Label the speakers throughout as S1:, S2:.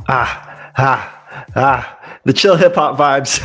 S1: The chill hip hop vibes.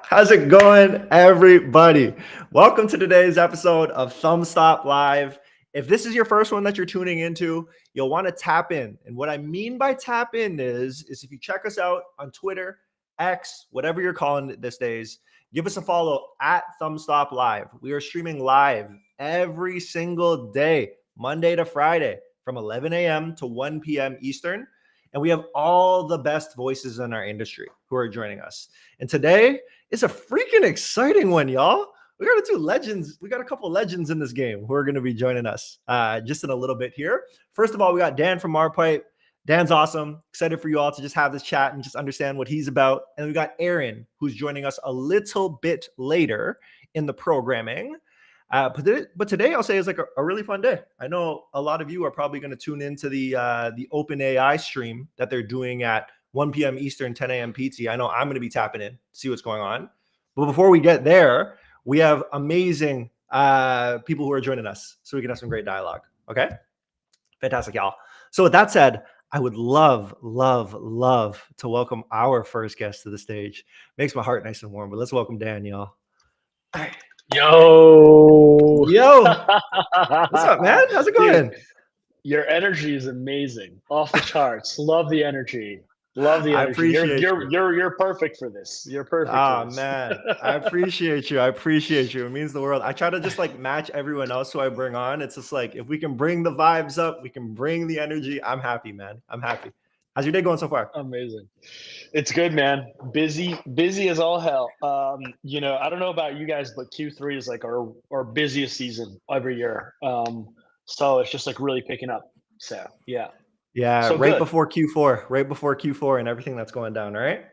S1: How's it going, everybody? Welcome to today's episode of Thumbstop Live. If this is your first one that you're tuning into, you'll want to tap in. And what I mean by tap in is if you check us out on Twitter, X, whatever you're calling it these days, give us a follow at ThumbstopLive. We are streaming live every single day, Monday to Friday, from 11 a.m. to 1 p.m. Eastern. And we have all the best voices in our industry who are joining us. And today is a freaking exciting one, y'all. We got two legends. We got a couple legends in this game who are going to be joining us just in a little bit here. First of all, we got Dan from Marpipe. Dan's awesome. Excited for you all to just have this chat and just understand what he's about. And we got Aaron, who's joining us a little bit later in the programming. But today I'll say is like a really fun day. I know a lot of you are probably going to tune into the Open AI stream that they're doing at 1 p.m. Eastern, 10 a.m. PT. I know I'm going to be tapping in, see what's going on. But before we get there, we have amazing people who are joining us, so we can have some great dialogue. Okay, fantastic, y'all. So with that said, I would love to welcome our first guest to the stage. Makes my heart nice and warm. But let's welcome Dan, y'all.
S2: Yo,
S1: what's up, man? How's it going?
S2: Dude, your energy is amazing, off the charts. Love the energy. Love the energy.
S1: I appreciate
S2: you're perfect for this. You're perfect.
S1: Oh man, I appreciate you. I appreciate you. It means the world. I try to just like match everyone else who I bring on. It's just like if we can bring the vibes up, we can bring the energy. I'm happy, man. I'm happy. How's your day going so far?
S2: Amazing. It's good, man. Busy as all hell. You know, I don't know about you guys, but Q3 is like our busiest season every year. So it's just like really picking up. So yeah.
S1: Yeah,
S2: so
S1: right before Q4 and everything that's going down, right?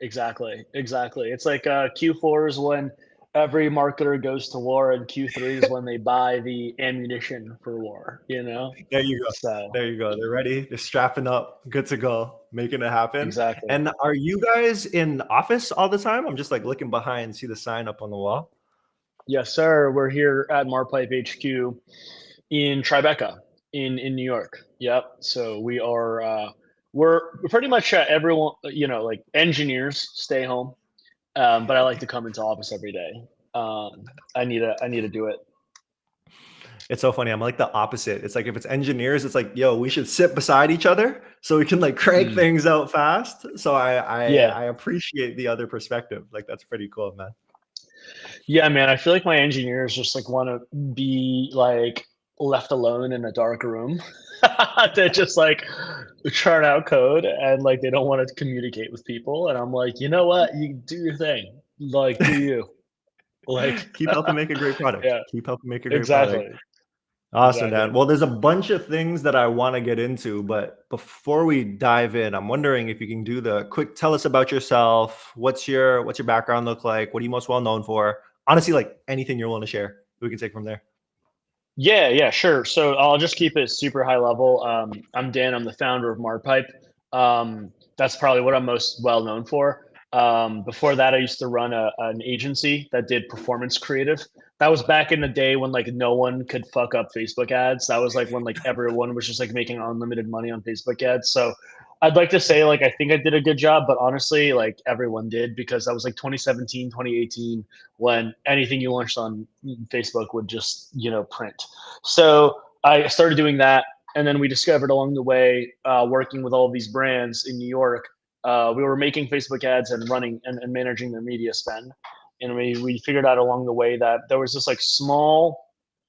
S2: Exactly. It's like Q4 is when every marketer goes to war, and Q3 is when they buy the ammunition for war. You know.
S1: There you go.
S2: So
S1: There you go. They're ready. They're strapping up, good to go, making it happen.
S2: exactly.
S1: And are you guys in office all the time? I'm just like looking behind, see the sign up on the wall.
S2: Yes, sir. We're here at Marpipe HQ in Tribeca in New York. Yep. So we are we're pretty much everyone, you know, like engineers stay home. But I like to come into office every day. I need to do it.
S1: It's so funny. I'm like the opposite. It's like if it's engineers, it's like, yo, we should sit beside each other so we can like crank things out fast. So I appreciate the other perspective. Like that's pretty cool, man.
S2: Yeah, man. I feel like my engineers just like want to be like left alone in a dark room. They just like churn out code, and like they don't want to communicate with people. And I'm like, you know what? You do your thing. Like, do you? Like,
S1: keep helping make a great product.
S2: Yeah,
S1: Keep helping make a great
S2: exactly.
S1: product. Awesome, Dan. Well, there's a bunch of things that I want to get into, but before we dive in, I'm wondering if you can do the quick tell us about yourself. What's your background look like? What are you most well known for? Honestly, like anything you're willing to share, we can take from there.
S2: Yeah, sure. So I'll just keep it super high level. I'm Dan. I'm the founder of Marpipe. That's probably what I'm most well known for. Before that, I used to run an agency that did performance creative. That was back in the day when like no one could fuck up Facebook ads. That was like when like everyone was just like making unlimited money on Facebook ads. So I'd like to say like I think I did a good job, but honestly like everyone did, because that was like 2017, 2018 when anything you launched on Facebook would just, you know, print. So I started doing that, and then we discovered along the way, working with all of these brands in New York, we were making Facebook ads and running and managing their media spend. And we figured out along the way that there was this like small,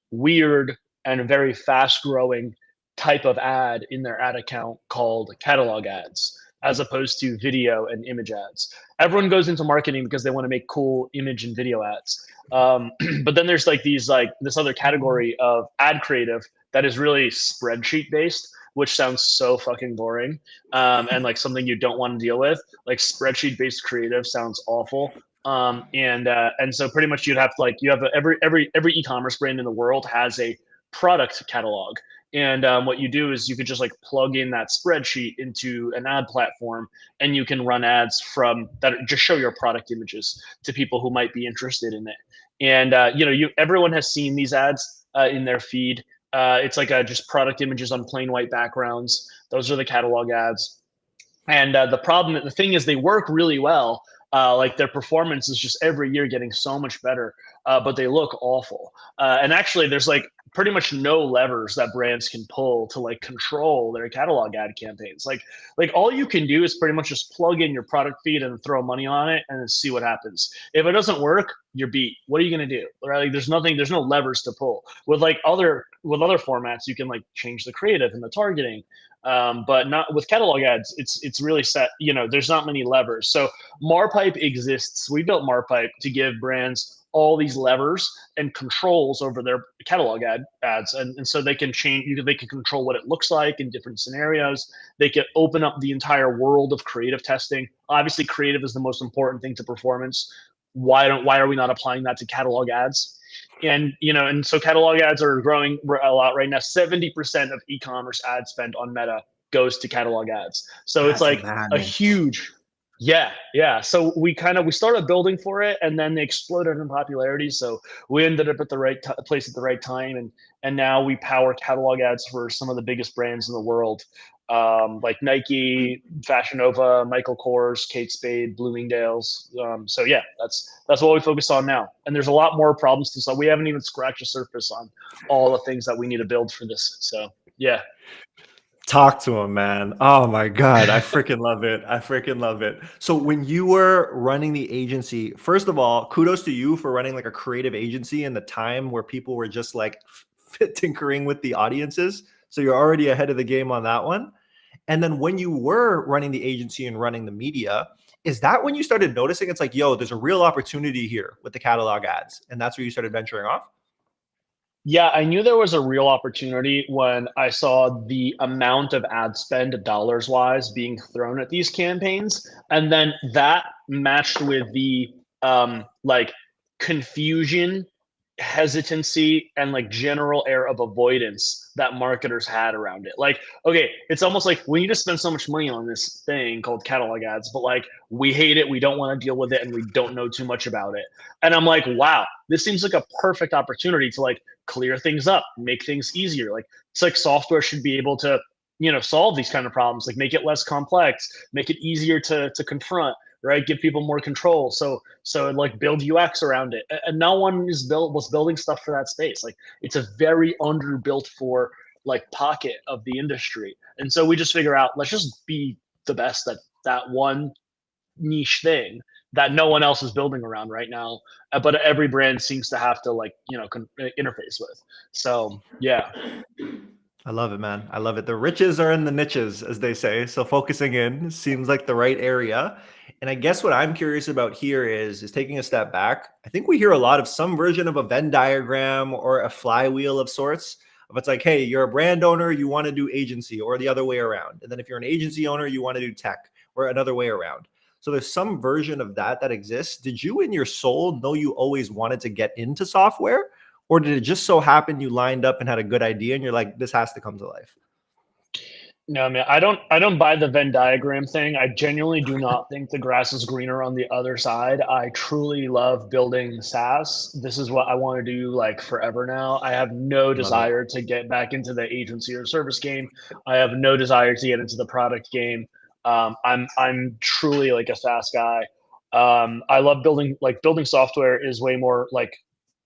S2: weird, and very fast growing type of ad in their ad account called catalog ads, as opposed to video and image ads. Everyone goes into marketing because they want to make cool image and video ads. But then there's like this other category of ad creative that is really spreadsheet based, which sounds so fucking boring, and like something you don't want to deal with. Like spreadsheet based creative sounds awful. And so pretty much you have every e-commerce brand in the world has a product catalog. And what you do is you could just like plug in that spreadsheet into an ad platform, and you can run ads from that just show your product images to people who might be interested in it. And everyone has seen these ads in their feed. It's like just product images on plain white backgrounds. Those are the catalog ads. And the thing is, they work really well. Like their performance is just every year getting so much better, but they look awful. And actually, there's like pretty much no levers that brands can pull to like control their catalog ad campaigns. Like all you can do is pretty much just plug in your product feed and throw money on it and see what happens. If it doesn't work, you're beat. What are you gonna do? Right? Like there's no levers to pull. With other formats, you can like change the creative and the targeting, but not with catalog ads. It's really set. You know, there's not many levers. So Marpipe exists. We built Marpipe to give brands all these levers and controls over their catalog ads, and so they can change. They can control what it looks like in different scenarios. They can open up the entire world of creative testing. Obviously, creative is the most important thing to performance. Why are we not applying that to catalog ads? And and so catalog ads are growing a lot right now. 70% of e-commerce ad spend on Meta goes to catalog ads. So it's
S1: That's
S2: like a
S1: madness.
S2: huge, yeah. So we started building for it, and then they exploded in popularity. So we ended up at the right place at the right time, and now we power catalog ads for some of the biggest brands in the world, like Nike, Fashion Nova, Michael Kors, Kate Spade, Bloomingdale's. So yeah, that's what we focus on now. And there's a lot more problems to solve. We haven't even scratched the surface on all the things that we need to build for this. So yeah.
S1: Talk to him, man. Oh my God. I freaking love it. I freaking love it. So when you were running the agency, first of all, kudos to you for running like a creative agency in the time where people were just like tinkering with the audiences. So you're already ahead of the game on that one. And then when you were running the agency and running the media, is that when you started noticing it's like, yo, there's a real opportunity here with the catalog ads? And that's where you started venturing off?
S2: Yeah, I knew there was a real opportunity when I saw the amount of ad spend dollars wise being thrown at these campaigns. And then that matched with the like confusion, hesitancy, and like general air of avoidance that marketers had around it. Like, okay, it's almost like we need to spend so much money on this thing called catalog ads, but like we hate it, we don't want to deal with it, and we don't know too much about it. And I'm like, wow, this seems like a perfect opportunity to like clear things up, make things easier. Like it's like software should be able to, solve these kind of problems, like make it less complex, make it easier to confront, right? Give people more control. So like build UX around it. And no one was building stuff for that space. Like it's a very underbuilt for like pocket of the industry. And so we just figure out, let's just be the best at that one niche thing that no one else is building around right now, but every brand seems to have to like interface with. So yeah.
S1: I love it, man. I love it. The riches are in the niches, as they say. So focusing in seems like the right area. And I guess what I'm curious about here is taking a step back. I think we hear a lot of some version of a Venn diagram or a flywheel of sorts. Of it's like, hey, you're a brand owner, you want to do agency, or the other way around. And then if you're an agency owner, you want to do tech, or another way around. So there's some version of that exists. Did you in your soul know you always wanted to get into software? Or did it just so happen you lined up and had a good idea and you're like, this has to come to life?
S2: No, man, I don't buy the Venn diagram thing. I genuinely do not think the grass is greener on the other side. I truly love building SaaS. This is what I want to do like forever now. I have no
S1: Love it.
S2: desire to get back into the agency or service game. I have no desire to get into the product game. I'm truly like a SaaS guy. I love building software is way more like,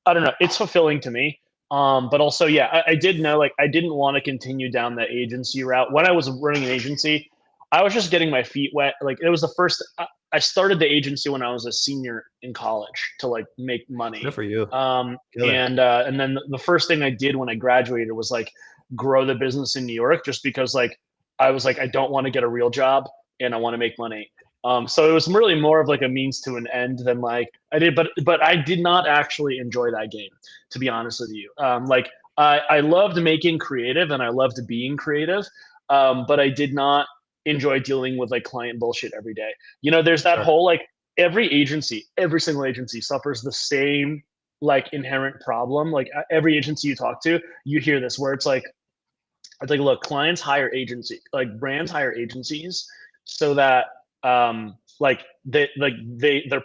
S2: I don't know, it's fulfilling to me. But also, yeah, I did know like I didn't want to continue down the agency route. When I was running an agency, I was just getting my feet wet. Like it was the first. I started the agency when I was a senior in college to like make
S1: Good
S2: money.
S1: for you. Killer.
S2: And then the first thing I did when I graduated was like grow the business in New York, just because like I was like I don't want to get a real job and I want to make money. So it was really more of like a means to an end than like I did, but I did not actually enjoy that game, to be honest with you. Like I loved making creative and I loved being creative, but I did not enjoy dealing with like client bullshit every day. There's that
S1: Sure.
S2: whole like every single agency suffers the same like inherent problem. Like every agency you talk to, you hear this where it's like look, clients hire like brands hire agencies so that their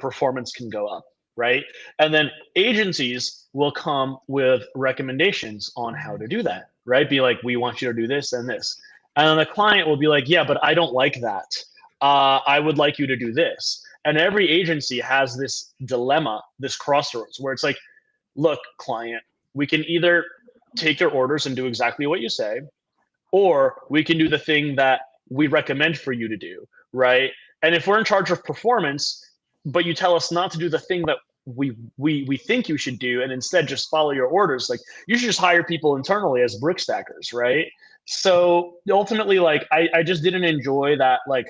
S2: performance can go up, right? And then agencies will come with recommendations on how to do that, right? Be like, we want you to do this and this. And then the client will be like, yeah, but I don't like that. I would like you to do this. And every agency has this dilemma, this crossroads where it's like, look, client, we can either take your orders and do exactly what you say, or we can do the thing that we recommend for you to do, right? And if we're in charge of performance, but you tell us not to do the thing that we think you should do, and instead just follow your orders, like you should just hire people internally as brick stackers, right? So ultimately, like I just didn't enjoy that, like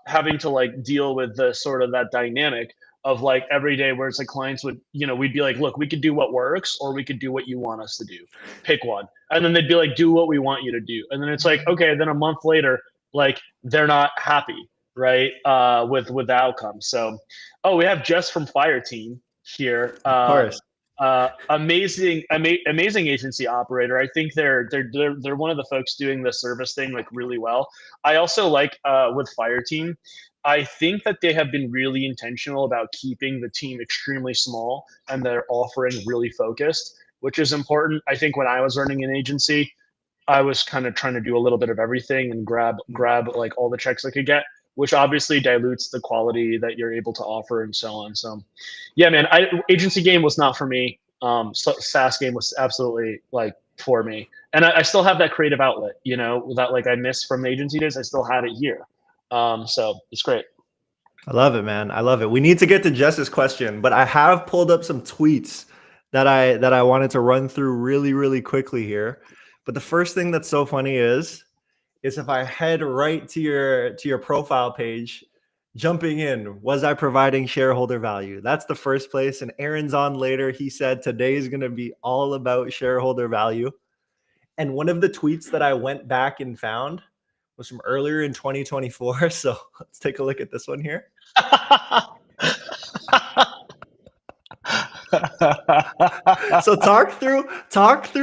S2: having to like deal with the sort of that dynamic of like every day where it's like clients would, we'd be like, look, we could do what works or we could do what you want us to do. Pick one. And then they'd be like, do what we want you to do. And then it's like, okay, then a month later, like they're not happy, right? With the outcome. So, oh, we have Jess from Fire Team here.
S1: Of course.
S2: Amazing agency operator. I think they're one of the folks doing the service thing like really well. I also like with Fire Team, I think that they have been really intentional about keeping the team extremely small and they're offering really focused, which is important. I think when I was running an agency, I was kind of trying to do a little bit of everything and grab like all the checks I could get, which obviously dilutes the quality that you're able to offer and so on. So yeah, man, agency game was not for me. So SaaS game was absolutely like for me. And I still have that creative outlet, that like I missed from the agency days. I still have it here. So it's great.
S1: I love it, man. I love it. We need to get to Jess's question, but I have pulled up some tweets that I wanted to run through really, really quickly here. But the first thing that's so funny is if I head right to your profile page, jumping in, was I providing shareholder value? That's the first place. And Aaron's on later. He said today is going to be all about shareholder value. And one of the tweets that I went back and found was from earlier in 2024. So let's take a look at this one here. So talk through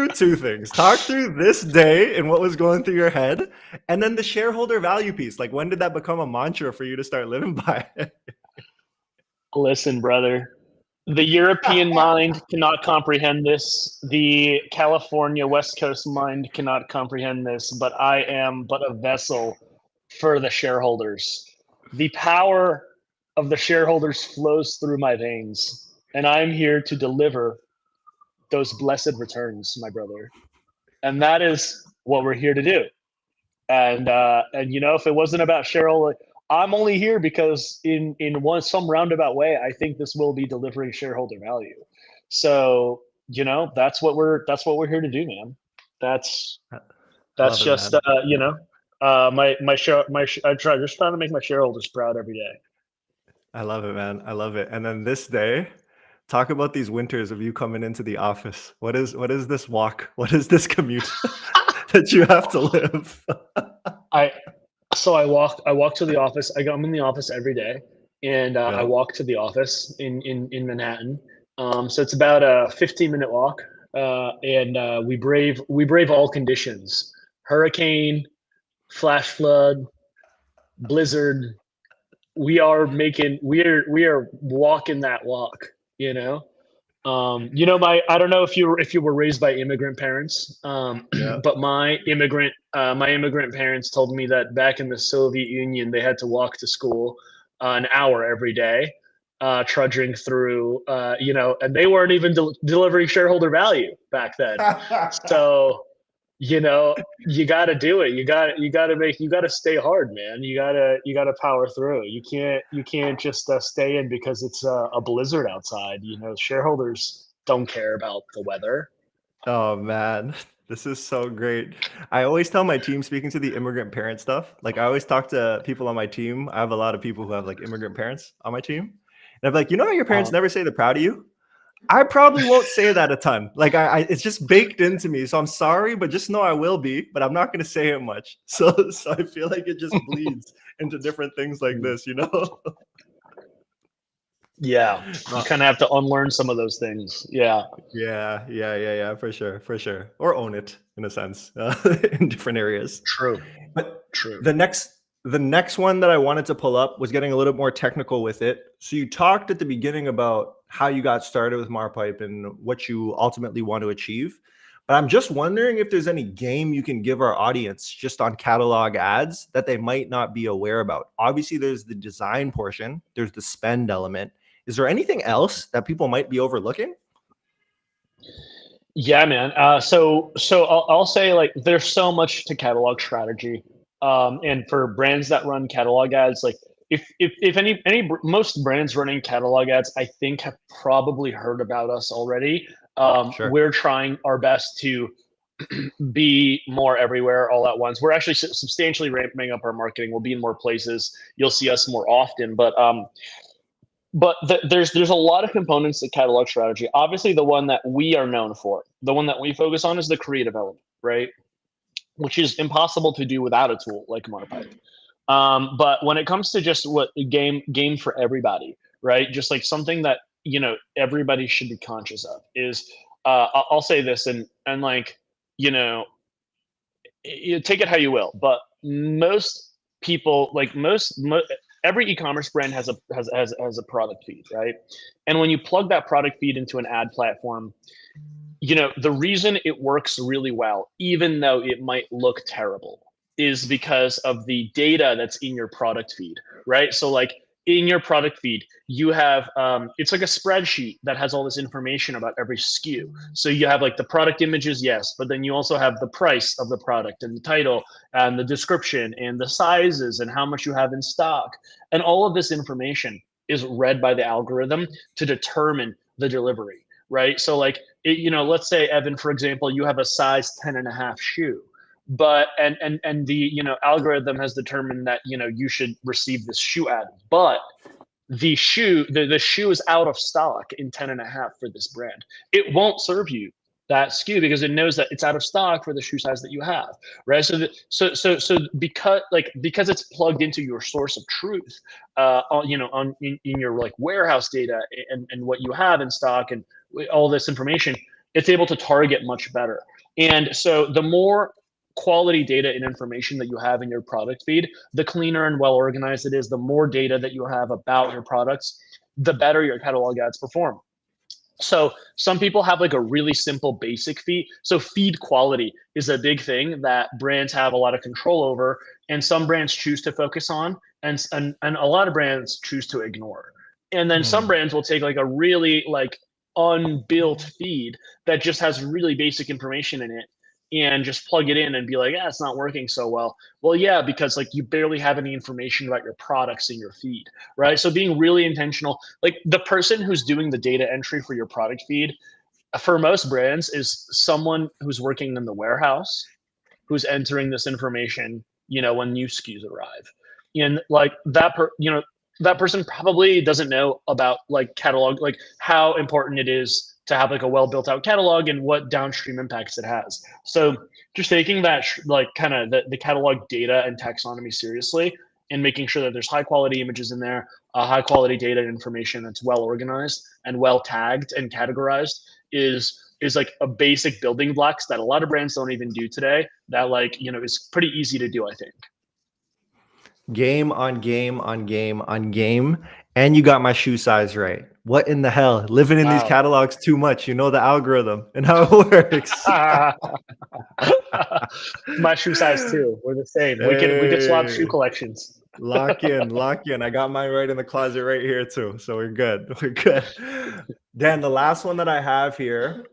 S1: two things. Talk through this day and what was going through your head, and then the shareholder value piece. Like, when did that become a mantra for you to start living by?
S2: Listen, brother, the European mind cannot comprehend this. The California West Coast mind cannot comprehend this, but I am but a vessel for the shareholders. The power of the shareholders flows through my veins, and I'm here to deliver those blessed returns, my brother. And that is what we're here to do. And if it wasn't about shareholder, I'm only here because in some roundabout way, I think this will be delivering shareholder value. So, that's what we're here to do, man. That's just I'm trying to make my shareholders proud every day.
S1: I love it, man. I love it. And then this day, talk about these winters of you coming into the office. What is this walk? What is this commute that you have to live? I
S2: walk to the office. I'm in the office every day, and I walk to the office in Manhattan. So it's about a 15-minute walk, and we brave all conditions: hurricane, flash flood, blizzard. We are walking that walk. I don't know if you were raised by immigrant parents, but my immigrant parents told me that back in the Soviet Union, they had to walk to school an hour every day, trudging through, and they weren't even delivering shareholder value back then. So, you got to do it. You got to stay hard, man. You got to power through. You can't just stay in because it's a blizzard outside. Shareholders don't care about the weather.
S1: Oh man, this is so great. I always tell my team, speaking to the immigrant parent stuff, like I always talk to people on my team. I have a lot of people who have like immigrant parents on my team. And I'm like, how your parents never say they're proud of you? I probably won't say that a ton. Like it's just baked into me. So I'm sorry, but just know I will be, but I'm not going to say it much. So I feel like it just bleeds into different things like this,
S2: Yeah, you kind of have to unlearn some of those things. Yeah,
S1: for sure. Or own it in a sense, in different areas.
S2: True.
S1: The next one that I wanted to pull up was getting a little more technical with it. So you talked at the beginning about how you got started with Marpipe and what you ultimately want to achieve. But I'm just wondering if there's any game you can give our audience just on catalog ads that they might not be aware about. Obviously, there's the design portion, there's the spend element. Is there anything else that people might be overlooking?
S2: Yeah, man. So I'll say, like, there's so much to catalog strategy, and for brands that run catalog ads, like, if most brands running catalog ads, I think, have probably heard about us already.
S1: Sure.
S2: We're trying our best to be more everywhere all at once. We're actually substantially ramping up our marketing. We'll be in more places. You'll see us more often, but there's a lot of components to catalog strategy. Obviously, the one that we are known for, the one that we focus on, is the creative element, right? Which is impossible to do without a tool like Marpipe. But when it comes to just what game for everybody, right? Just like something that everybody should be conscious of is, I'll say this, and like, you know you take it how you will, but most people, like every e-commerce brand has a product feed, right? And when you plug that product feed into an ad platform, the reason it works really well, even though it might look terrible, is because of the data that's in your product feed, right? So, like, in your product feed, you have it's like a spreadsheet that has all this information about every SKU. So you have, like, the product images, yes, but then you also have the price of the product and the title and the description and the sizes and how much you have in stock. And all of this information is read by the algorithm to determine the delivery, right? So, like, let's say, Evan, for example, you have a size 10.5 shoe, but and the algorithm has determined that you should receive this shoe ad, but the shoe is out of stock in 10.5 for this brand. It won't serve you that SKU because it knows that it's out of stock for the shoe size that you have, right? So because it's plugged into your source of truth, in your, like, warehouse data and what you have in stock and all this information, it's able to target much better. And so the more quality data and information that you have in your product feed, the cleaner and well organized it is, the more data that you have about your products, the better your catalog ads perform. So some people have, like, a really simple basic feed. So feed quality is a big thing that brands have a lot of control over, and some brands choose to focus on, and a lot of brands choose to ignore. And then some brands will take, like, a really, like, unbuilt feed that just has really basic information in it and just plug it in and be like, yeah, it's not working so well. Well, yeah, because, like, you barely have any information about your products in your feed, right? So being really intentional, like, the person who's doing the data entry for your product feed, for most brands, is someone who's working in the warehouse, who's entering this information, when new SKUs arrive. And, like, that person probably doesn't know about, like, catalog, like, how important it is to have, like, a well built out catalog and what downstream impacts it has. So just taking that like, kind of the catalog data and taxonomy seriously, and making sure that there's high quality images in there, high quality data and information that's well organized and well tagged and categorized is like a basic building blocks that a lot of brands don't even do today, that, like, is pretty easy to do, I think.
S1: Game on game on game on game. And you got my shoe size right. What in the hell? Living in these
S2: Wow.
S1: catalogs too much. You know the algorithm and how it works.
S2: My shoe size too. We're the same. We could swap shoe
S1: Hey,
S2: collections.
S1: lock in, lock in. I got mine right in the closet right here too. So we're good. We're good. Dan, the last one that I have here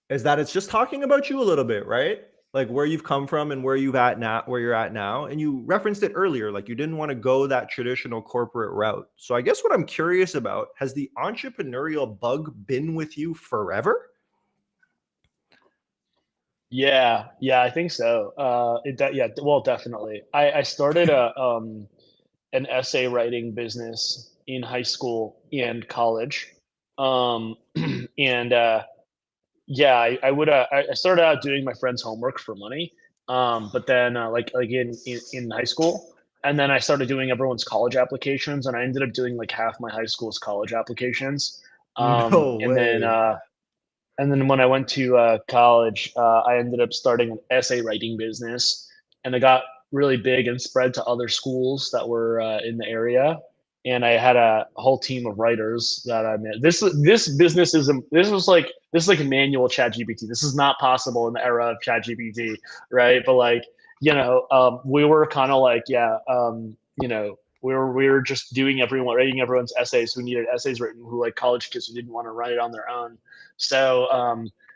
S1: is that it's just talking about you a little bit, right? Like where you've come from and where you're at now. And you referenced it earlier, like you didn't want to go that traditional corporate route. So I guess what I'm curious about, has the entrepreneurial bug been with you forever?
S2: Yeah, I think so. Yeah, well, definitely. I started an essay writing business in high school and college, um, and yeah, I started out doing my friend's homework for money, but then like in high school, and then I started doing everyone's college applications, and I ended up doing, like, half my high school's college applications,
S1: No
S2: and then
S1: way.
S2: when I went to college, I ended up starting an essay writing business, and it got really big and spread to other schools that were in the area. And I had a whole team of writers that I met. This was like this is like a manual chat GPT. This is not possible in the era of chat GPT, right? But like, we were kind of like, we were just writing everyone's essays who needed essays written, who like college kids who didn't want to write it on their own. So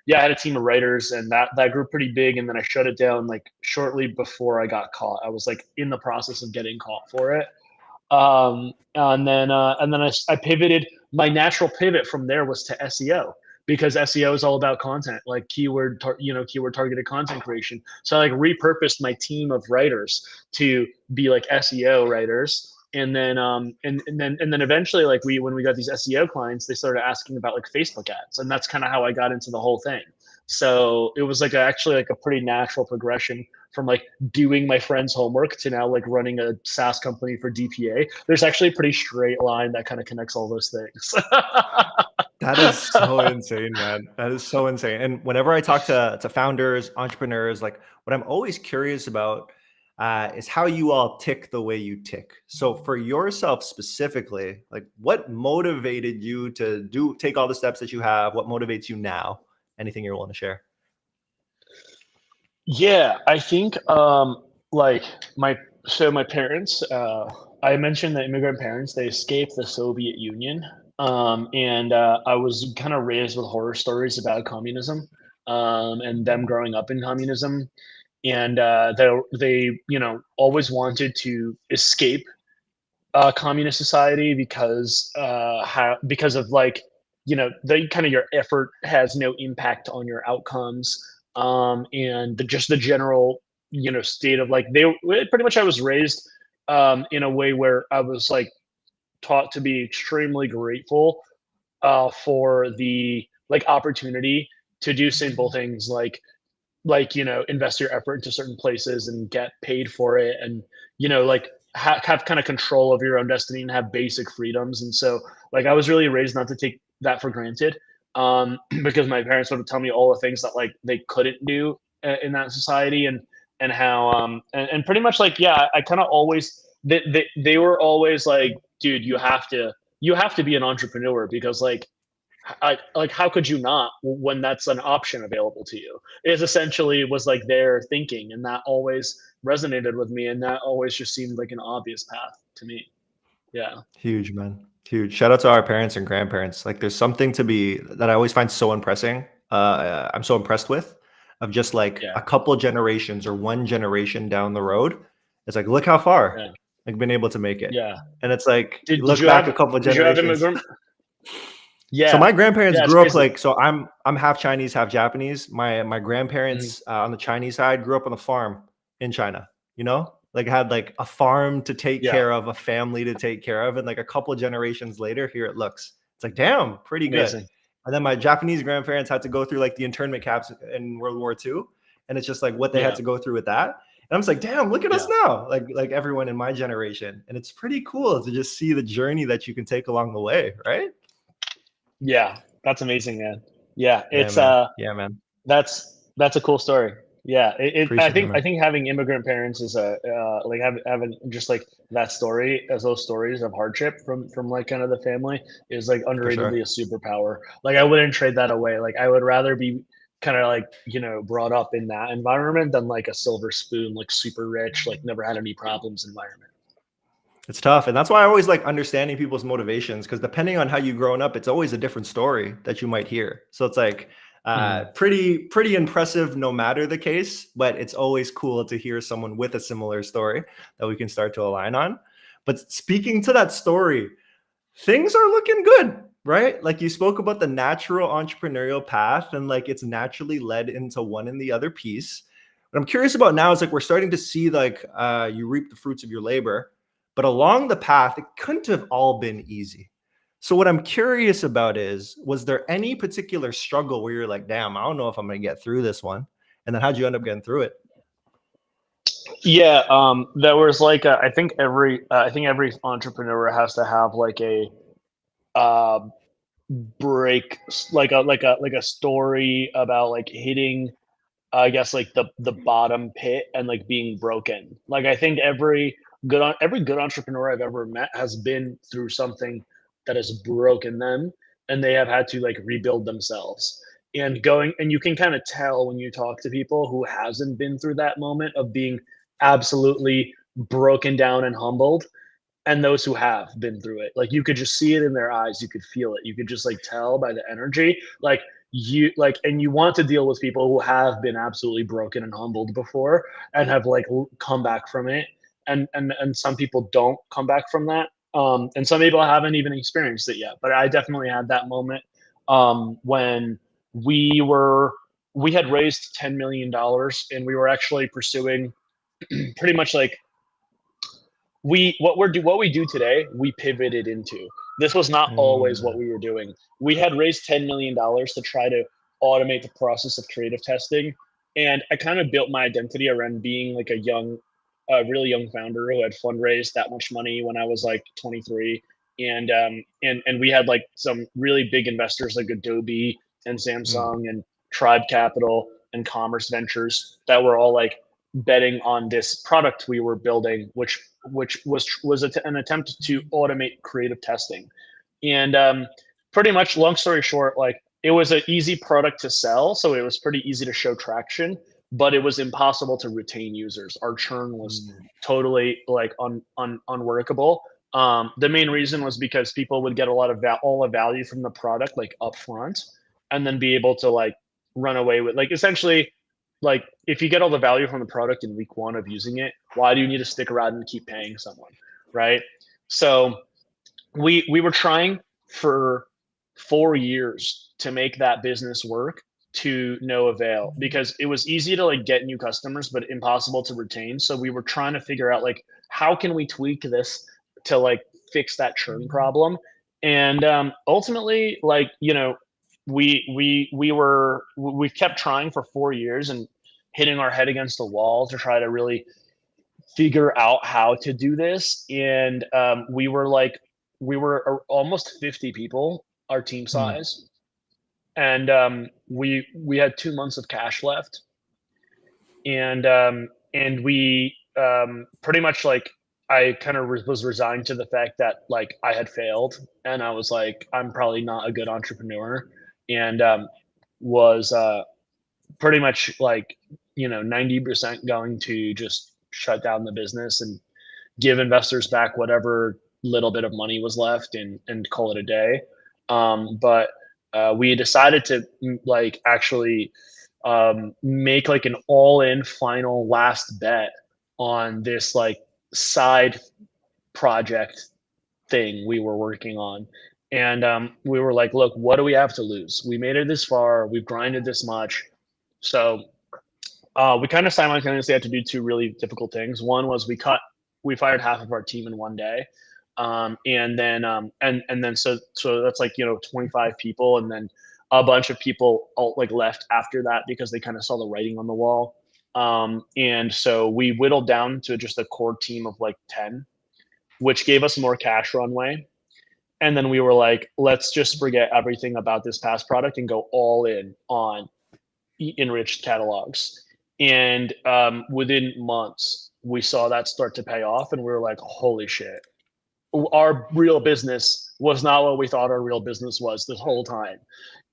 S2: yeah, I had a team of writers, and that grew pretty big. And then I shut it down like shortly before I got caught. I was like in the process of getting caught for it. And then I pivoted. My natural pivot from there was to SEO, because SEO is all about content, like keyword targeted content creation. So I like repurposed my team of writers to be like SEO writers. And then eventually, like when we got these SEO clients, they started asking about like Facebook ads, and that's kind of how I got into the whole thing. So it was like actually like a pretty natural progression from like doing my friend's homework to now like running a SaaS company for DPA. There's actually a pretty straight line that kind of connects all those things.
S1: That is so insane, man. That is so insane. And whenever I talk to founders, entrepreneurs, like what I'm always curious about is how you all tick the way you tick. So for yourself specifically, like what motivated you to take all the steps that you have? What motivates you now? Anything you're willing to share?
S2: Yeah, I think like my parents, I mentioned that immigrant parents, they escaped the Soviet Union. And I was kind of raised with horror stories about communism, and them growing up in communism. And they always wanted to escape communist society because because of like the kind of your effort has no impact on your outcomes, and just the general state of like pretty much I was raised in a way where I was like taught to be extremely grateful for the like opportunity to do simple things like invest your effort into certain places and get paid for it, and like have kind of control of your own destiny and have basic freedoms. And so like I was really raised not to take that for granted, because my parents would tell me all the things that like they couldn't do in that society, and how and pretty much like yeah, I kind of always they were always like, dude, you have to be an entrepreneur, because like how could you not when that's an option available to you? Is essentially was like their thinking, and that always resonated with me, and that always just seemed like an obvious path to me. Yeah.
S1: Huge, man. Huge. Shout out to our parents and grandparents. Like there's something to be that I always find so impressing. I'm so impressed with of just like
S2: Yeah.
S1: a couple generations or one generation down the road. It's like, look how far
S2: Yeah.
S1: like been able to make it.
S2: Yeah.
S1: And it's like, you
S2: Did
S1: look
S2: you
S1: back
S2: have
S1: a couple
S2: did you have
S1: generations.
S2: immigrant?
S1: So
S2: Yeah.
S1: my grandparents
S2: Yeah, it's
S1: grew up
S2: crazy.
S1: like, so I'm half Chinese, half Japanese. My
S2: Mhm.
S1: grandparents on the Chinese side grew up on a farm in China, like had like a farm to take
S2: Yeah.
S1: care of, a family to take care of. And like a couple generations later, here it looks. It's like, damn, pretty good.
S2: Amazing.
S1: And then my Japanese grandparents had to go through like the internment camps in World War II. And it's just like what they had
S2: Yeah.
S1: to go through with that. And I'm just like, damn, look at us
S2: Yeah.
S1: now. Like everyone in my generation. And it's pretty cool to just see the journey that you can take along the way, right?
S2: Yeah. That's amazing, man. Yeah.
S1: Yeah,
S2: It's
S1: man. Yeah, man.
S2: that's a cool story. Yeah, I
S1: Appreciate it,
S2: think
S1: man.
S2: having immigrant parents is a like having just like that story, as those stories of hardship from like kind of the family, is like
S1: For
S2: underratedly
S1: sure.
S2: a superpower. Like I wouldn't trade that away. Like I would rather be kind of like brought up in that environment than like a silver spoon, like super rich, like never had any problems environment.
S1: It's tough. And that's why I always like understanding people's motivations, because depending on how you've grown up, it's always a different story that you might hear. So it's like
S2: Mhm.
S1: pretty impressive no matter the case, but it's always cool to hear someone with a similar story that we can start to align on. But speaking to that story, things are looking good, right? Like you spoke about the natural entrepreneurial path and like it's naturally led into one and the other piece. What I'm curious about now is like we're starting to see like you reap the fruits of your labor, but along the path, it couldn't have all been easy. So what I'm curious about is, was there any particular struggle where you're like, damn, I don't know if I'm gonna get through this one? And then how'd you end up getting through it?
S2: Yeah, there was like I think every entrepreneur has to have like a uh, break, like a story about like hitting, I guess, like the bottom pit and like being broken. Like I think every good entrepreneur I've ever met has been through something that has broken them, and they have had to like rebuild themselves. and going, and you can kind of tell when you talk to people who hasn't been through that moment of being absolutely broken down and humbled, and those who have been through it. Like you could just see it in their eyes, you could feel it, you could just like tell by the energy, like you like, and you want to deal with people who have been absolutely broken and humbled before and have like come back from it. And some people don't come back from that, and some people haven't even experienced it yet, but I definitely had that moment, when we had raised $10 million, and we were actually pursuing pretty much like what we do today, we pivoted into. This was not always what we were doing. We had raised $10 million to try to automate the process of creative testing, and I kind of built my identity around being like a really young founder who had fundraised that much money when I was like 23, and we had like some really big investors like Adobe and Samsung and Tribe Capital and Commerce Ventures that were all like betting on this product we were building, which was an attempt to automate creative testing. And pretty much, long story short, like it was an easy product to sell, so it was pretty easy to show traction, but it was impossible to retain users. Our churn was totally like unworkable. The main reason was because people would get a lot of all the value from the product like upfront, and then be able to like run away with, like, essentially, like if you get all the value from the product in week 1 of using it, why do you need to stick around and keep paying someone, right? So we were trying for 4 years to make that business work, to no avail, because it was easy to like get new customers but impossible to retain. So we were trying to figure out like how can we tweak this to like fix that churn problem. And ultimately, like, you know, we kept trying for 4 years and hitting our head against the wall to try to really figure out how to do this. And we were almost 50 people, our team size, and we had 2 months of cash left, and we pretty much like, I kind of was resigned to the fact that like I had failed, and I was like, I'm probably not a good entrepreneur, and was pretty much like, you know, 90% going to just shut down the business and give investors back whatever little bit of money was left, and call it a day. But we decided to like actually make like an all-in final last bet on this like side project thing we were working on. And we were like, look, what do we have to lose? We made it this far, we've grinded this much. So we kind of simultaneously had to do 2 really difficult things. One was we fired half of our team in 1 day. And then so that's like, you know, 25 people. And then a bunch of people like left after that because they kind of saw the writing on the wall. And so we whittled down to just a core team of like 10, which gave us more cash runway. And then we were like, let's just forget everything about this past product and go all in on enriched catalogs. And within months, we saw that start to pay off, and we were like, holy shit, our real business was not what we thought our real business was this whole time.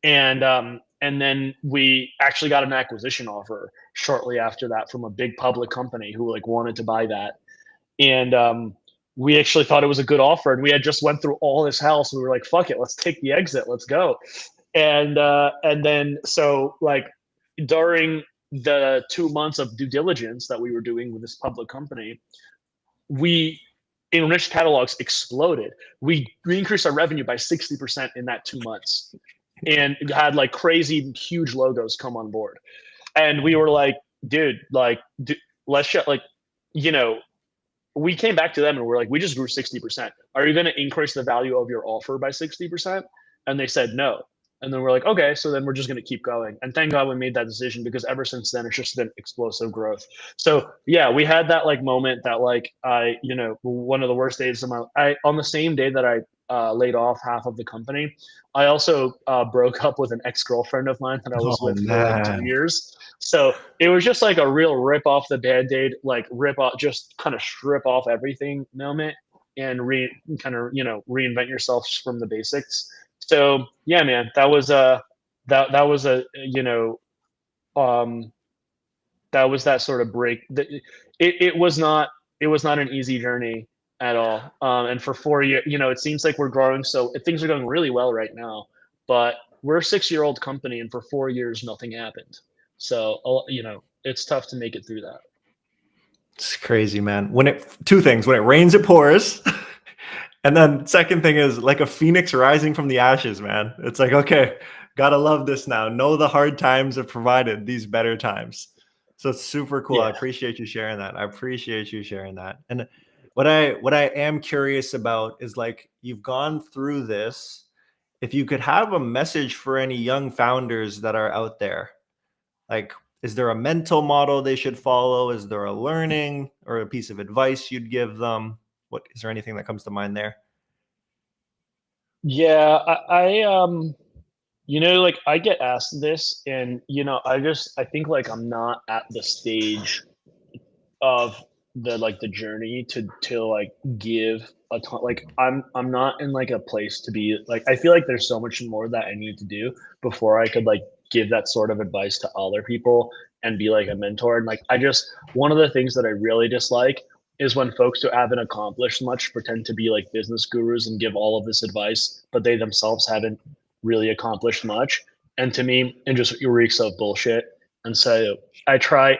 S2: And then we actually got an acquisition offer shortly after that from a big public company who like wanted to buy that. And we actually thought it was a good offer, and we had just went through all this hell, so we were like, fuck it, let's take the exit, let's go. And then so like during the 2 months of due diligence that we were doing with this public company, enriched catalogs exploded. We increased our revenue by 60% in that 2 months, and had like crazy huge logos come on board. And we were like, dude, let's shut, like, you know, we came back to them and we're like, we just grew 60%. Are you going to increase the value of your offer by 60%? And they said no. And then we're like, okay, so then we're just going to keep going. And thank God we made that decision, because ever since then, it's just been explosive growth. So yeah, we had that like moment that like, you know, one of the worst days of on the same day that I laid off half of the company, I also broke up with an ex-girlfriend of mine that I was with for like 2 years. So it was just like a real rip off the Band-Aid, like rip off, just kind of strip off everything moment, and kind of, you know, reinvent yourself from the basics. So yeah, man, that that was a, um, that was that sort of break. It was not, it was not an easy journey at all. And for 4 years, it seems like we're growing, so things are going really well right now. But we're a 6-year-old company, and for 4 years nothing happened. So it's tough to make it through that.
S1: It's crazy, man. Two things: when it rains, it pours. And then second thing is like a phoenix rising from the ashes, man. It's like, okay, gotta love this now. Know the hard times have provided these better times. So it's super cool. I
S2: Yeah.
S1: appreciate you sharing that. I appreciate you sharing that. And what I am curious about is, like, you've gone through this. If you could have a message for any young founders that are out there, like, is there a mental model they should follow? Is there a learning or a piece of advice you'd give them? What is there anything that comes to mind there?
S2: Yeah, like I get asked this, and I think like I'm not at the stage of the journey to like give a ton. Like I'm not in like a place to be like, I feel like there's so much more that I need to do before I could like give that sort of advice to other people and be like a mentor. And like, one of the things that I really dislike is when folks who haven't accomplished much pretend to be like business gurus and give all of this advice, but they themselves haven't really accomplished much. And to me, it just reeks of bullshit. And so I try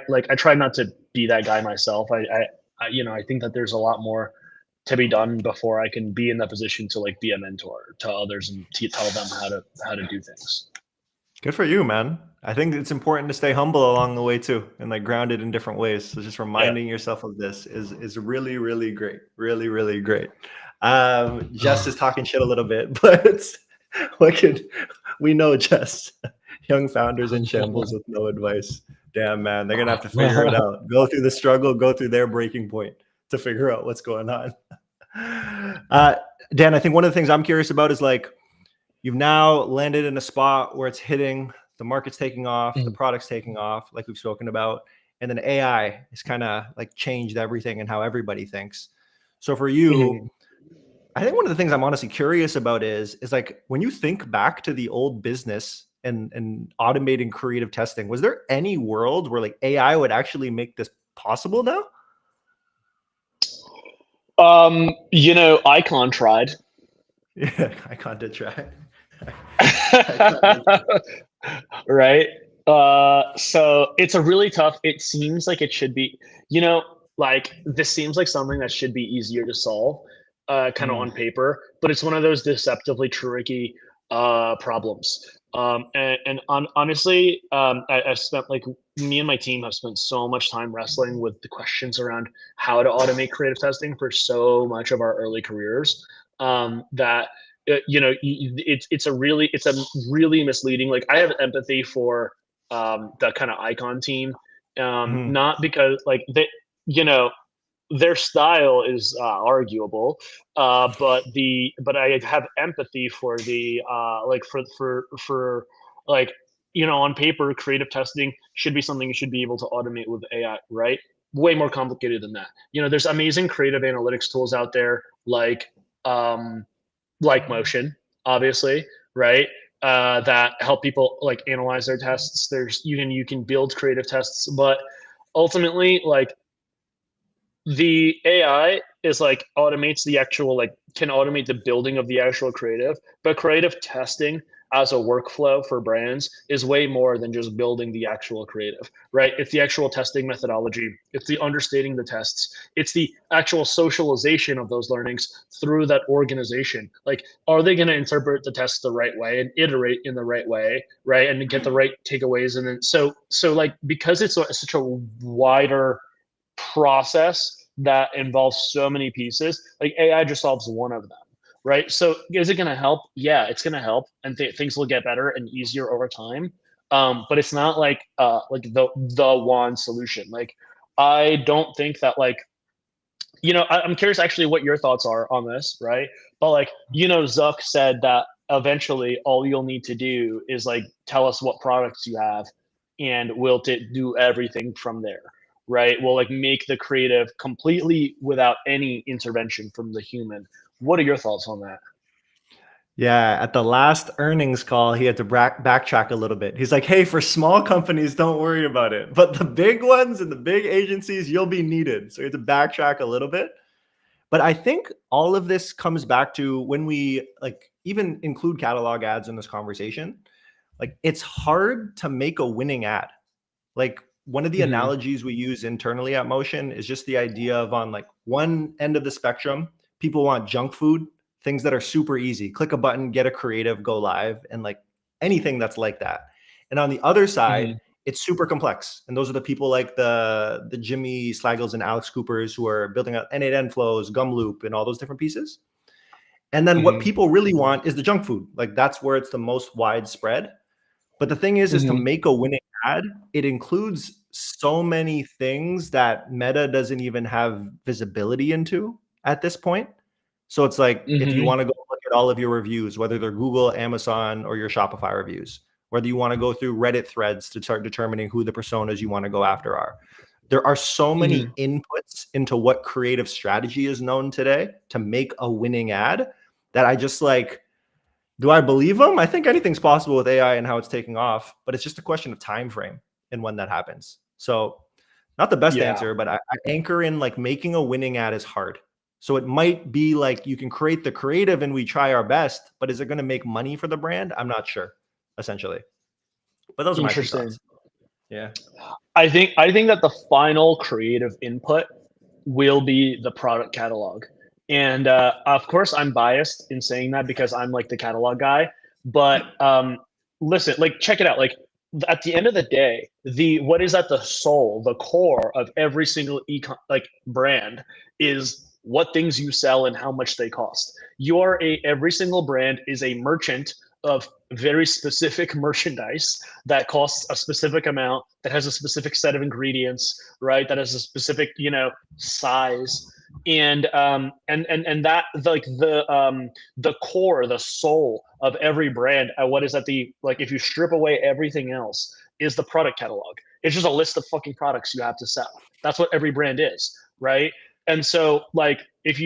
S2: not to be that guy myself. I think that there's a lot more to be done before I can be in the position to like be a mentor to others and tell them how to do things.
S1: Good for you, man. I think it's important to stay humble along the way too, and like grounded in different ways. So just
S2: Yeah.
S1: reminding yourself of this is really, really great. Really, really great. Jess is talking shit a little bit, but we know Jess? Young founders in shambles with no advice. Damn, man, they're gonna have to figure it out. Go through the struggle, go through their breaking point to figure out what's going on. Dan, I think one of the things I'm curious about is, like, you've now landed in a spot where it's hitting, the market's taking off, the product's taking off, like we've spoken about, and then AI has kind of like changed everything and how everybody thinks. So for you, I think one of the things I'm honestly curious about is like, when you think back to the old business and automating creative testing, was there any world where like AI would actually make this possible now?
S2: Icon tried.
S1: Yeah, I can't try.
S2: Right. So it's a really tough, it seems like it should be, like this seems like something that should be easier to solve, kind of on paper, but it's one of those deceptively tricky problems. Honestly, I've spent like, me and my team have spent so much time wrestling with the questions around how to automate creative testing for so much of our early careers, that it's a really misleading. Like, I have empathy for the kind of icon team, not because like you know their style is arguable, but I have empathy for the like for like, on paper, creative testing should be something you should be able to automate with AI, right? Way more complicated than that. There's amazing creative analytics tools out there, um, like Motion, obviously, right? That help people like analyze their tests. You can build creative tests, but ultimately, like, the AI is like automates the actual, like, can automate the building of the actual creative, but creative testing as a workflow for brands is way more than just building the actual creative, right? It's the actual testing methodology, it's the understanding the tests, it's the actual socialization of those learnings through that organization. Like, are they going to interpret the tests the right way and iterate in the right way, right, and get the right takeaways? And then so like, because it's such a wider process that involves so many pieces, like AI just solves one of them, right? So is it going to help? Yeah, it's going to help, and things will get better and easier over time. But it's not like the one solution. Like, I don't think that, like, I'm curious actually what your thoughts are on this, right? But like, Zuck said that eventually all you'll need to do is like tell us what products you have, and we'll do everything from there, right? We'll like make the creative completely without any intervention from the human. What are your thoughts on that?
S1: Yeah, at the last earnings call, he had to backtrack a little bit. He's like, hey, for small companies, don't worry about it. But the big ones and the big agencies, you'll be needed. So he had to backtrack a little bit. But I think all of this comes back to when we like even include catalog ads in this conversation, like it's hard to make a winning ad. Like one of the
S2: Mhm.
S1: analogies we use internally at Motion is just the idea of on like one end of the spectrum, people want junk food, things that are super easy. Click a button, get a creative, go live, and like anything that's like that. And on the other side,
S2: Mhm.
S1: it's super complex. And those are the people like the Jimmy Slagles and Alex Coopers who are building out N8N flows, gum loop, and all those different pieces. And then what
S2: Mhm.
S1: people really want is the junk food. Like that's where it's the most widespread. But the thing is to
S2: Mhm.
S1: make a winning ad, it includes so many things that Meta doesn't even have visibility into at this point. So it's like if you
S2: Mhm.
S1: want to go look at all of your reviews, whether they're Google, Amazon, or your Shopify reviews, whether you want to go through Reddit threads to start determining who the personas you want to go after are. There are so many
S2: Mhm.
S1: inputs into what creative strategy is known today to make a winning ad that I just like, do I believe them? I think anything's possible with AI and how it's taking off, but it's just a question of time frame and when that happens. So not the best
S2: Yeah.
S1: answer, but I anchor in like making a winning ad is hard. So it might be like you can create the creative and we try our best, but is it going to make money for the brand? I'm not sure, essentially. But those are my two
S2: Interesting.
S1: thoughts. Yeah.
S2: I think that the final creative input will be the product catalog. And of course, I'm biased in saying that because I'm like the catalog guy. But listen, like check it out. Like at the end of the day, the what is at the soul, the core of every single like brand is what things you sell and how much they cost. Every single brand is a merchant of very specific merchandise that costs a specific amount, that has a specific set of ingredients, right? That has a specific, size. And that like the core, the soul of every brand, what is at the like if you strip away everything else, is the product catalog. It's just a list of fucking products you have to sell. That's what every brand is, right? And so like if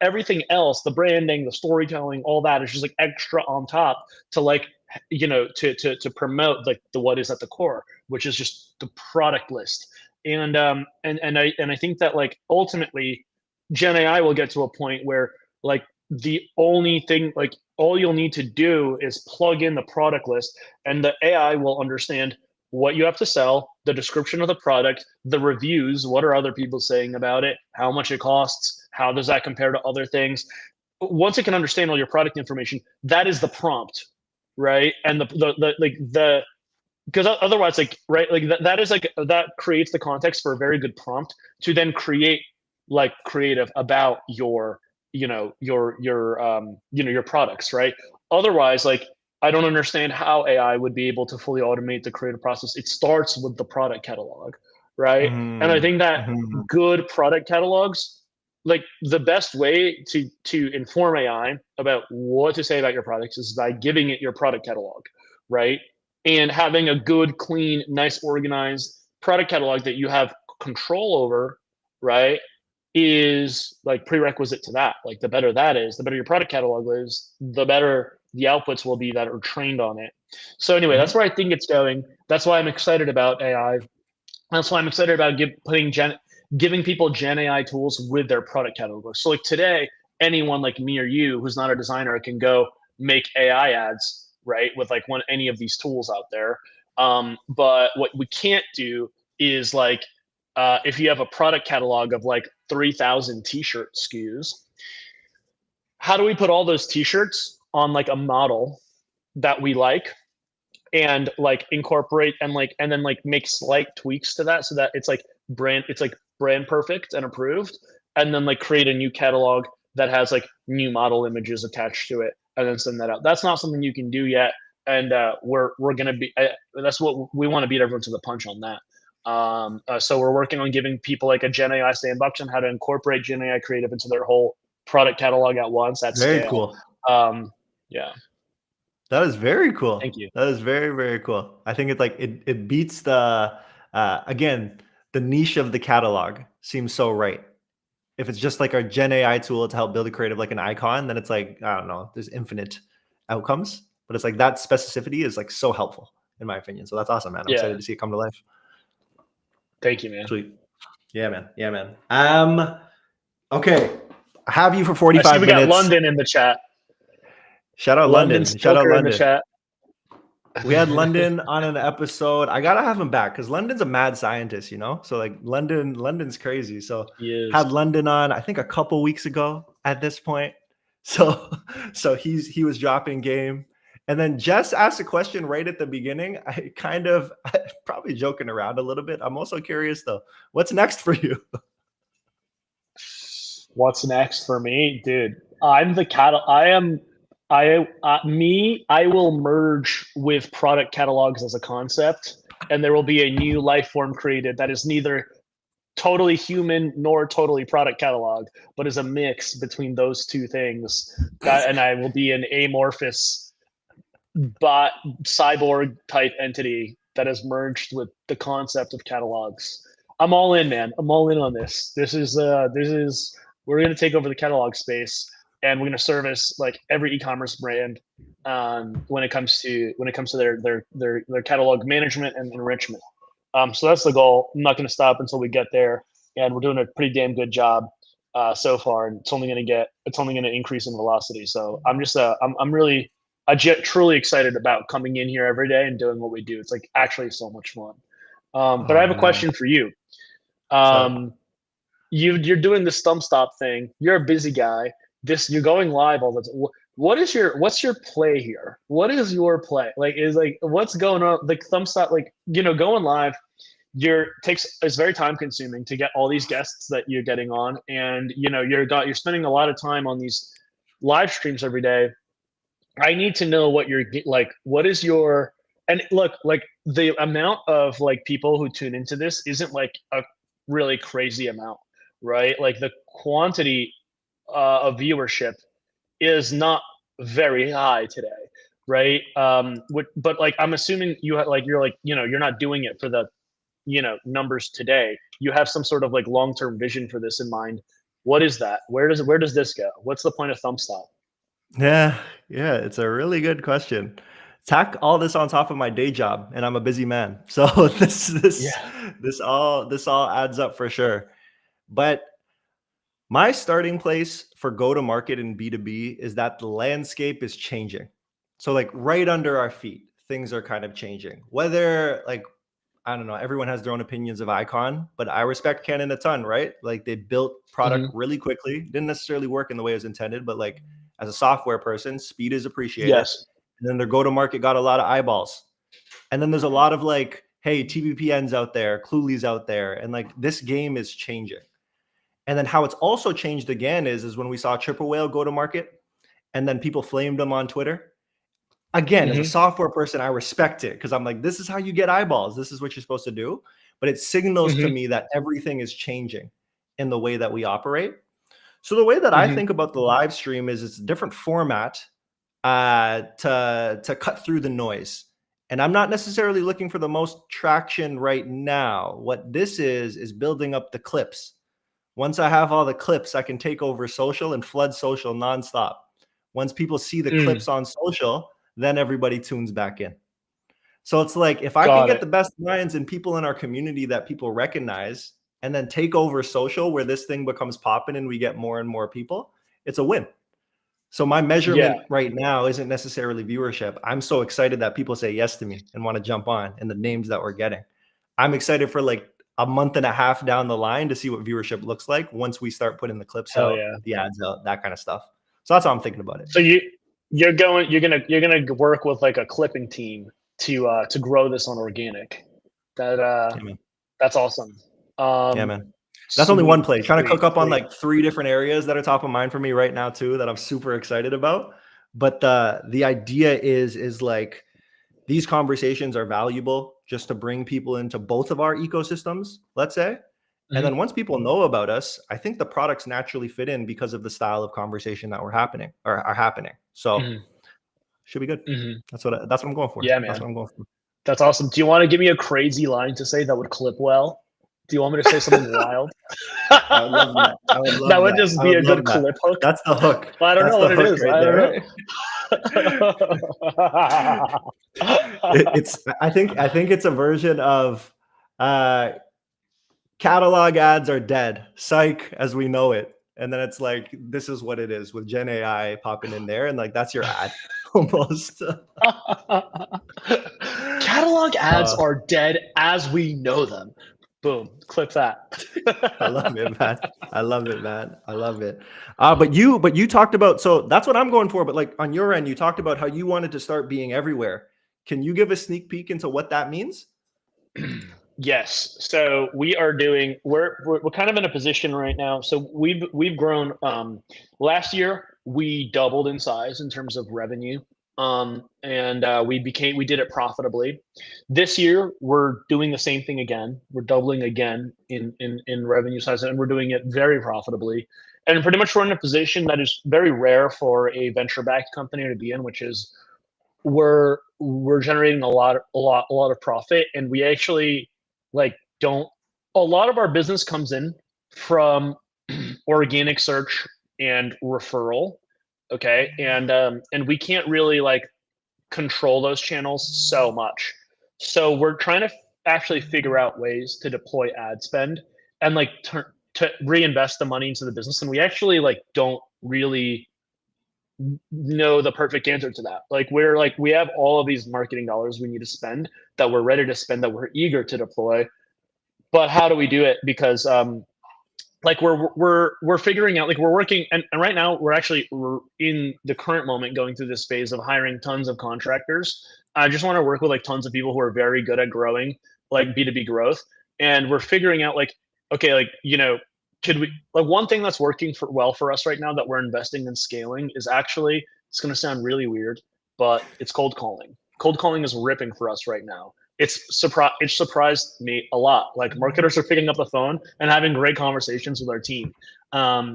S2: everything else, the branding, the storytelling, all that is just like extra on top to like to promote like the what is at the core, which is just the product list. And I think that like ultimately Gen AI will get to a point where like the only thing, like all you'll need to do is plug in the product list, and the AI will understand what you have to sell, the description of the product, the reviews, what are other people saying about it, how much it costs, how does that compare to other things. Once it can understand all your product information, that is the prompt, right? And the like the because otherwise like right like that is like that creates the context for a very good prompt to then create like creative about your products, right? Otherwise, like I don't understand how AI would be able to fully automate the creative process. It starts with the product catalog, right? And I
S1: Mhm,
S2: think that
S1: mhm.
S2: good product catalogs, like the best way to inform AI about what to say about your products is by giving it your product catalog, right? And having a good, clean, nice, organized product catalog that you have control over, right, is like prerequisite to that. Like the better that is, the better your product catalog is, the better the outputs will be that are trained on it. So anyway, that's
S1: Mhm.
S2: where I think it's going. That's why I'm excited about AI. That's why I'm excited about giving people Gen AI tools with their product catalog. So like today, anyone like me or you who's not a designer can go make AI ads, right, with like any of these tools out there. But what we can't do is like if you have a product catalog of like 3,000 t-shirt SKUs, how do we put all those t-shirts on like a model that we like and like incorporate and then like make slight tweaks to that so that it's like brand perfect and approved, and then like create a new catalog that has like new model images attached to it and then send that out. That's not something you can do yet, and we're gonna be that's what we want to beat everyone to the punch on that. So we're working on giving people like a Gen AI sandbox on how to incorporate Gen AI creative into their whole product catalog at once at
S1: Very
S2: scale.
S1: cool.
S2: Yeah,
S1: That is very cool.
S2: thank you.
S1: That is very, very cool. I think it's like it beats the again, the niche of the catalog seems so right. If it's just like our Gen AI tool to help build a creative like an icon, then it's like, I don't know, there's infinite outcomes, but it's like that specificity is like so helpful in my opinion. So that's awesome, man. I'm excited to see it come to life.
S2: Thank you, man.
S1: Sweet. Yeah, man. Yeah, man. Okay. I have you for
S2: I
S1: 45
S2: see we
S1: minutes.
S2: got London in the chat.
S1: Shout out London. Shout out
S2: in
S1: London.
S2: the chat.
S1: We had London on an episode. I gotta have him back because London's a mad scientist, you know. So like London's crazy. So had London on, I think a couple weeks ago at this point. So he was dropping game, and then Jess asked a question right at the beginning. I probably joking around a little bit. I'm also curious though. What's next for you?
S2: What's next for me, dude? I'm the I will merge with product catalogs as a concept, and there will be a new life form created that is neither totally human nor totally product catalog, but is a mix between those two things. And I will be an amorphous bot cyborg type entity that is merged with the concept of catalogs. I'm all in, man. I'm all in on this. This is we're going to take over the catalog space, and we're going to service like every e-commerce brand when it comes to their catalog management and enrichment. So that's the goal. I'm not going to stop until we get there, and we're doing a pretty damn good job so far. And it's only going to increase in velocity. So I'm just truly excited about coming in here every day and doing what we do. It's like actually so much fun. But I have a question for you. You're doing this Thumbstop thing. You're a busy guy. You're going live all the time. What's your play here? What is your play? What's going on? Like Thumbstop, going live, it's very time consuming to get all these guests that you're getting on, and you're spending a lot of time on these live streams every day. I need to know what what is your, and look, like the amount of like people who tune into this isn't like a really crazy amount, right? Like the quantity of viewership is not very high today, right? But like I'm assuming you're not doing it for the numbers today. You have some sort of like long-term vision for this in mind. What is that? Where does this go? What's the point of Thumbstop?
S1: Yeah, it's a really good question. Tack all this on top of my day job, and I'm a busy man. So this all adds up for sure. But my starting place for go-to-market and B2B is that the landscape is changing. So like right under our feet, things are kind of changing. Whether like, I don't know, everyone has their own opinions of Icon, but I respect Canon a ton, right? Like they built product really quickly, didn't necessarily work in the way it was intended, but like as a software person, speed is appreciated.
S2: Yes.
S1: And then their go-to-market got a lot of eyeballs. And then there's a lot of like, hey, TVPN's out there, Cluely's out there, and like this game is changing. And then how it's also changed again is when we saw Triple Whale go to market, and then people flamed them on Twitter. Again, as a software person, I respect it because I'm like, this is how you get eyeballs. This is what you're supposed to do. But it signals to me that everything is changing in the way that we operate. So the way that I think about the live stream is it's a different format to cut through the noise. And I'm not necessarily looking for the most traction right now. What this is building up the clips. Once I have all the clips, I can take over social and flood social nonstop. Once people see the clips on social, then everybody tunes back in. So it's like, if I can get the best minds and people in our community that people recognize and then take over social where this thing becomes popping and we get more and more people, it's a win. So my measurement right now isn't necessarily viewership. I'm so excited that people say yes to me and want to jump on and the names that we're getting. I'm excited for like a month and a half down the line to see what viewership looks like once we start putting the clips out, the ads out, that kind of stuff. So that's how I'm thinking about it.
S2: So you're gonna work with like a clipping team to grow this on organic. That's awesome.
S1: Yeah, man. That's only one play. Trying to cook up on like 3 different areas that are top of mind for me right now too, that I'm super excited about. But the idea is like these conversations are valuable just to bring people into both of our ecosystems, let's say. And then once people know about us, I think the products naturally fit in because of the style of conversation that are happening. So should be good. That's what I'm going for.
S2: Yeah, man.
S1: That's what I'm going for.
S2: That's awesome. Do you want to give me a crazy line to say that would clip well? Do you want me to say something wild?
S1: I would love that. I would love
S2: That would
S1: that.
S2: just
S1: I
S2: be
S1: would
S2: a good
S1: love that.
S2: clip hook.
S1: That's the hook.
S2: I don't
S1: That's
S2: know
S1: the
S2: what it
S1: hook
S2: is.
S1: right
S2: I don't
S1: there. It's I think it's a version of catalog ads are dead, psych as we know it. And then it's like, this is what it is with Gen AI popping in there, and like that's your ad almost.
S2: Catalog ads are dead as we know them. Boom, clip that.
S1: I love it, man. I love it, man. I love it. But you talked about, so that's what I'm going for. But like on your end, you talked about how you wanted to start being everywhere. Can you give a sneak peek into what that means?
S2: Yes. So we are doing. We're kind of in a position right now. So we've grown. Last year we doubled in size in terms of revenue. And we did it profitably. This year we're doing the same thing again. We're doubling again in revenue size, and we're doing it very profitably. And pretty much we're in a position that is very rare for a venture-backed company to be in, which is we're generating a lot of profit, and we actually like don't. A lot of our business comes in from organic search and referral. Okay, and we can't really like control those channels so much. So we're trying to actually figure out ways to deploy ad spend and like to reinvest the money into the business. And we actually like don't really know the perfect answer to that. Like we have all of these marketing dollars we need to spend, that we're ready to spend, that we're eager to deploy. But how do we do it? Because like we're figuring out, like we're working, and right now we're in the current moment going through this phase of hiring tons of contractors. I just want to work with like tons of people who are very good at growing, like B2B growth. And we're figuring out like, okay, like, could we, like, one thing that's working well for us right now that we're investing in scaling is actually, it's going to sound really weird, but it's cold calling. Cold calling is ripping for us right now. It surprised me a lot. Like, marketers are picking up the phone and having great conversations with our team.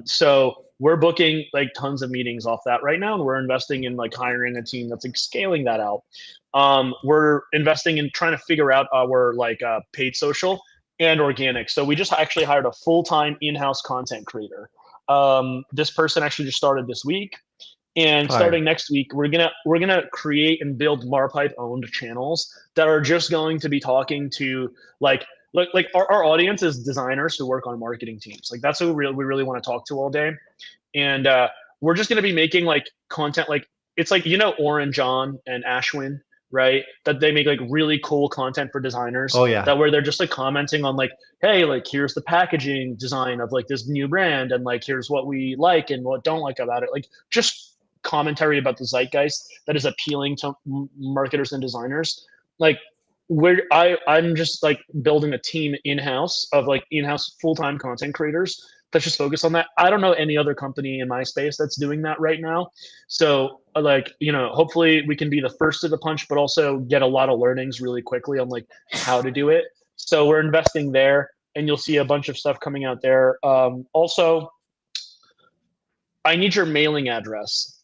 S2: So we're booking like tons of meetings off that right now, and we're investing in like hiring a team that's like scaling that out. We're investing in trying to figure out our like paid social and organic. So we just actually hired a full-time in-house content creator. This person actually just started this week. And starting next week, we're gonna create and build Marpipe owned channels that are just going to be talking to like our audience is designers who work on marketing teams. Like, that's who we really want to talk to all day. And we're just gonna be making like content, like it's like, Oren, John, and Ashwin, right? That they make like really cool content for designers.
S1: Oh yeah.
S2: That where they're just like commenting on like, hey, like here's the packaging design of like this new brand, and like here's what we like and what don't like about it. Like, just commentary about the zeitgeist that is appealing to marketers and designers. Like, I'm just like building a team in-house of like in-house full-time content creators that's just focused on that. I don't know any other company in my space that's doing that right now. So like, hopefully we can be the first to the punch, but also get a lot of learnings really quickly on like how to do it. So we're investing there, and you'll see a bunch of stuff coming out there. Also, I need your mailing address.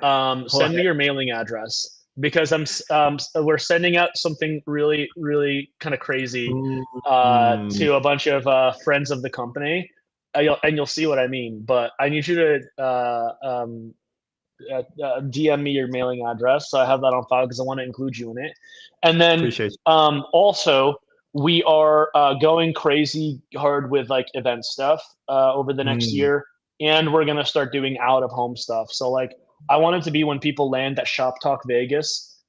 S2: Send me your mailing address, because we're sending out something really, really kind of crazy to a bunch of friends of the company, and you'll see what I mean. But I need you to DM me your mailing address, so I have that on file because I want to include you in it. And then also, we are going crazy hard with like event stuff over the next year, and we're gonna start doing out of home stuff. So like, I want it to be when people land at Shop Talk Vegas,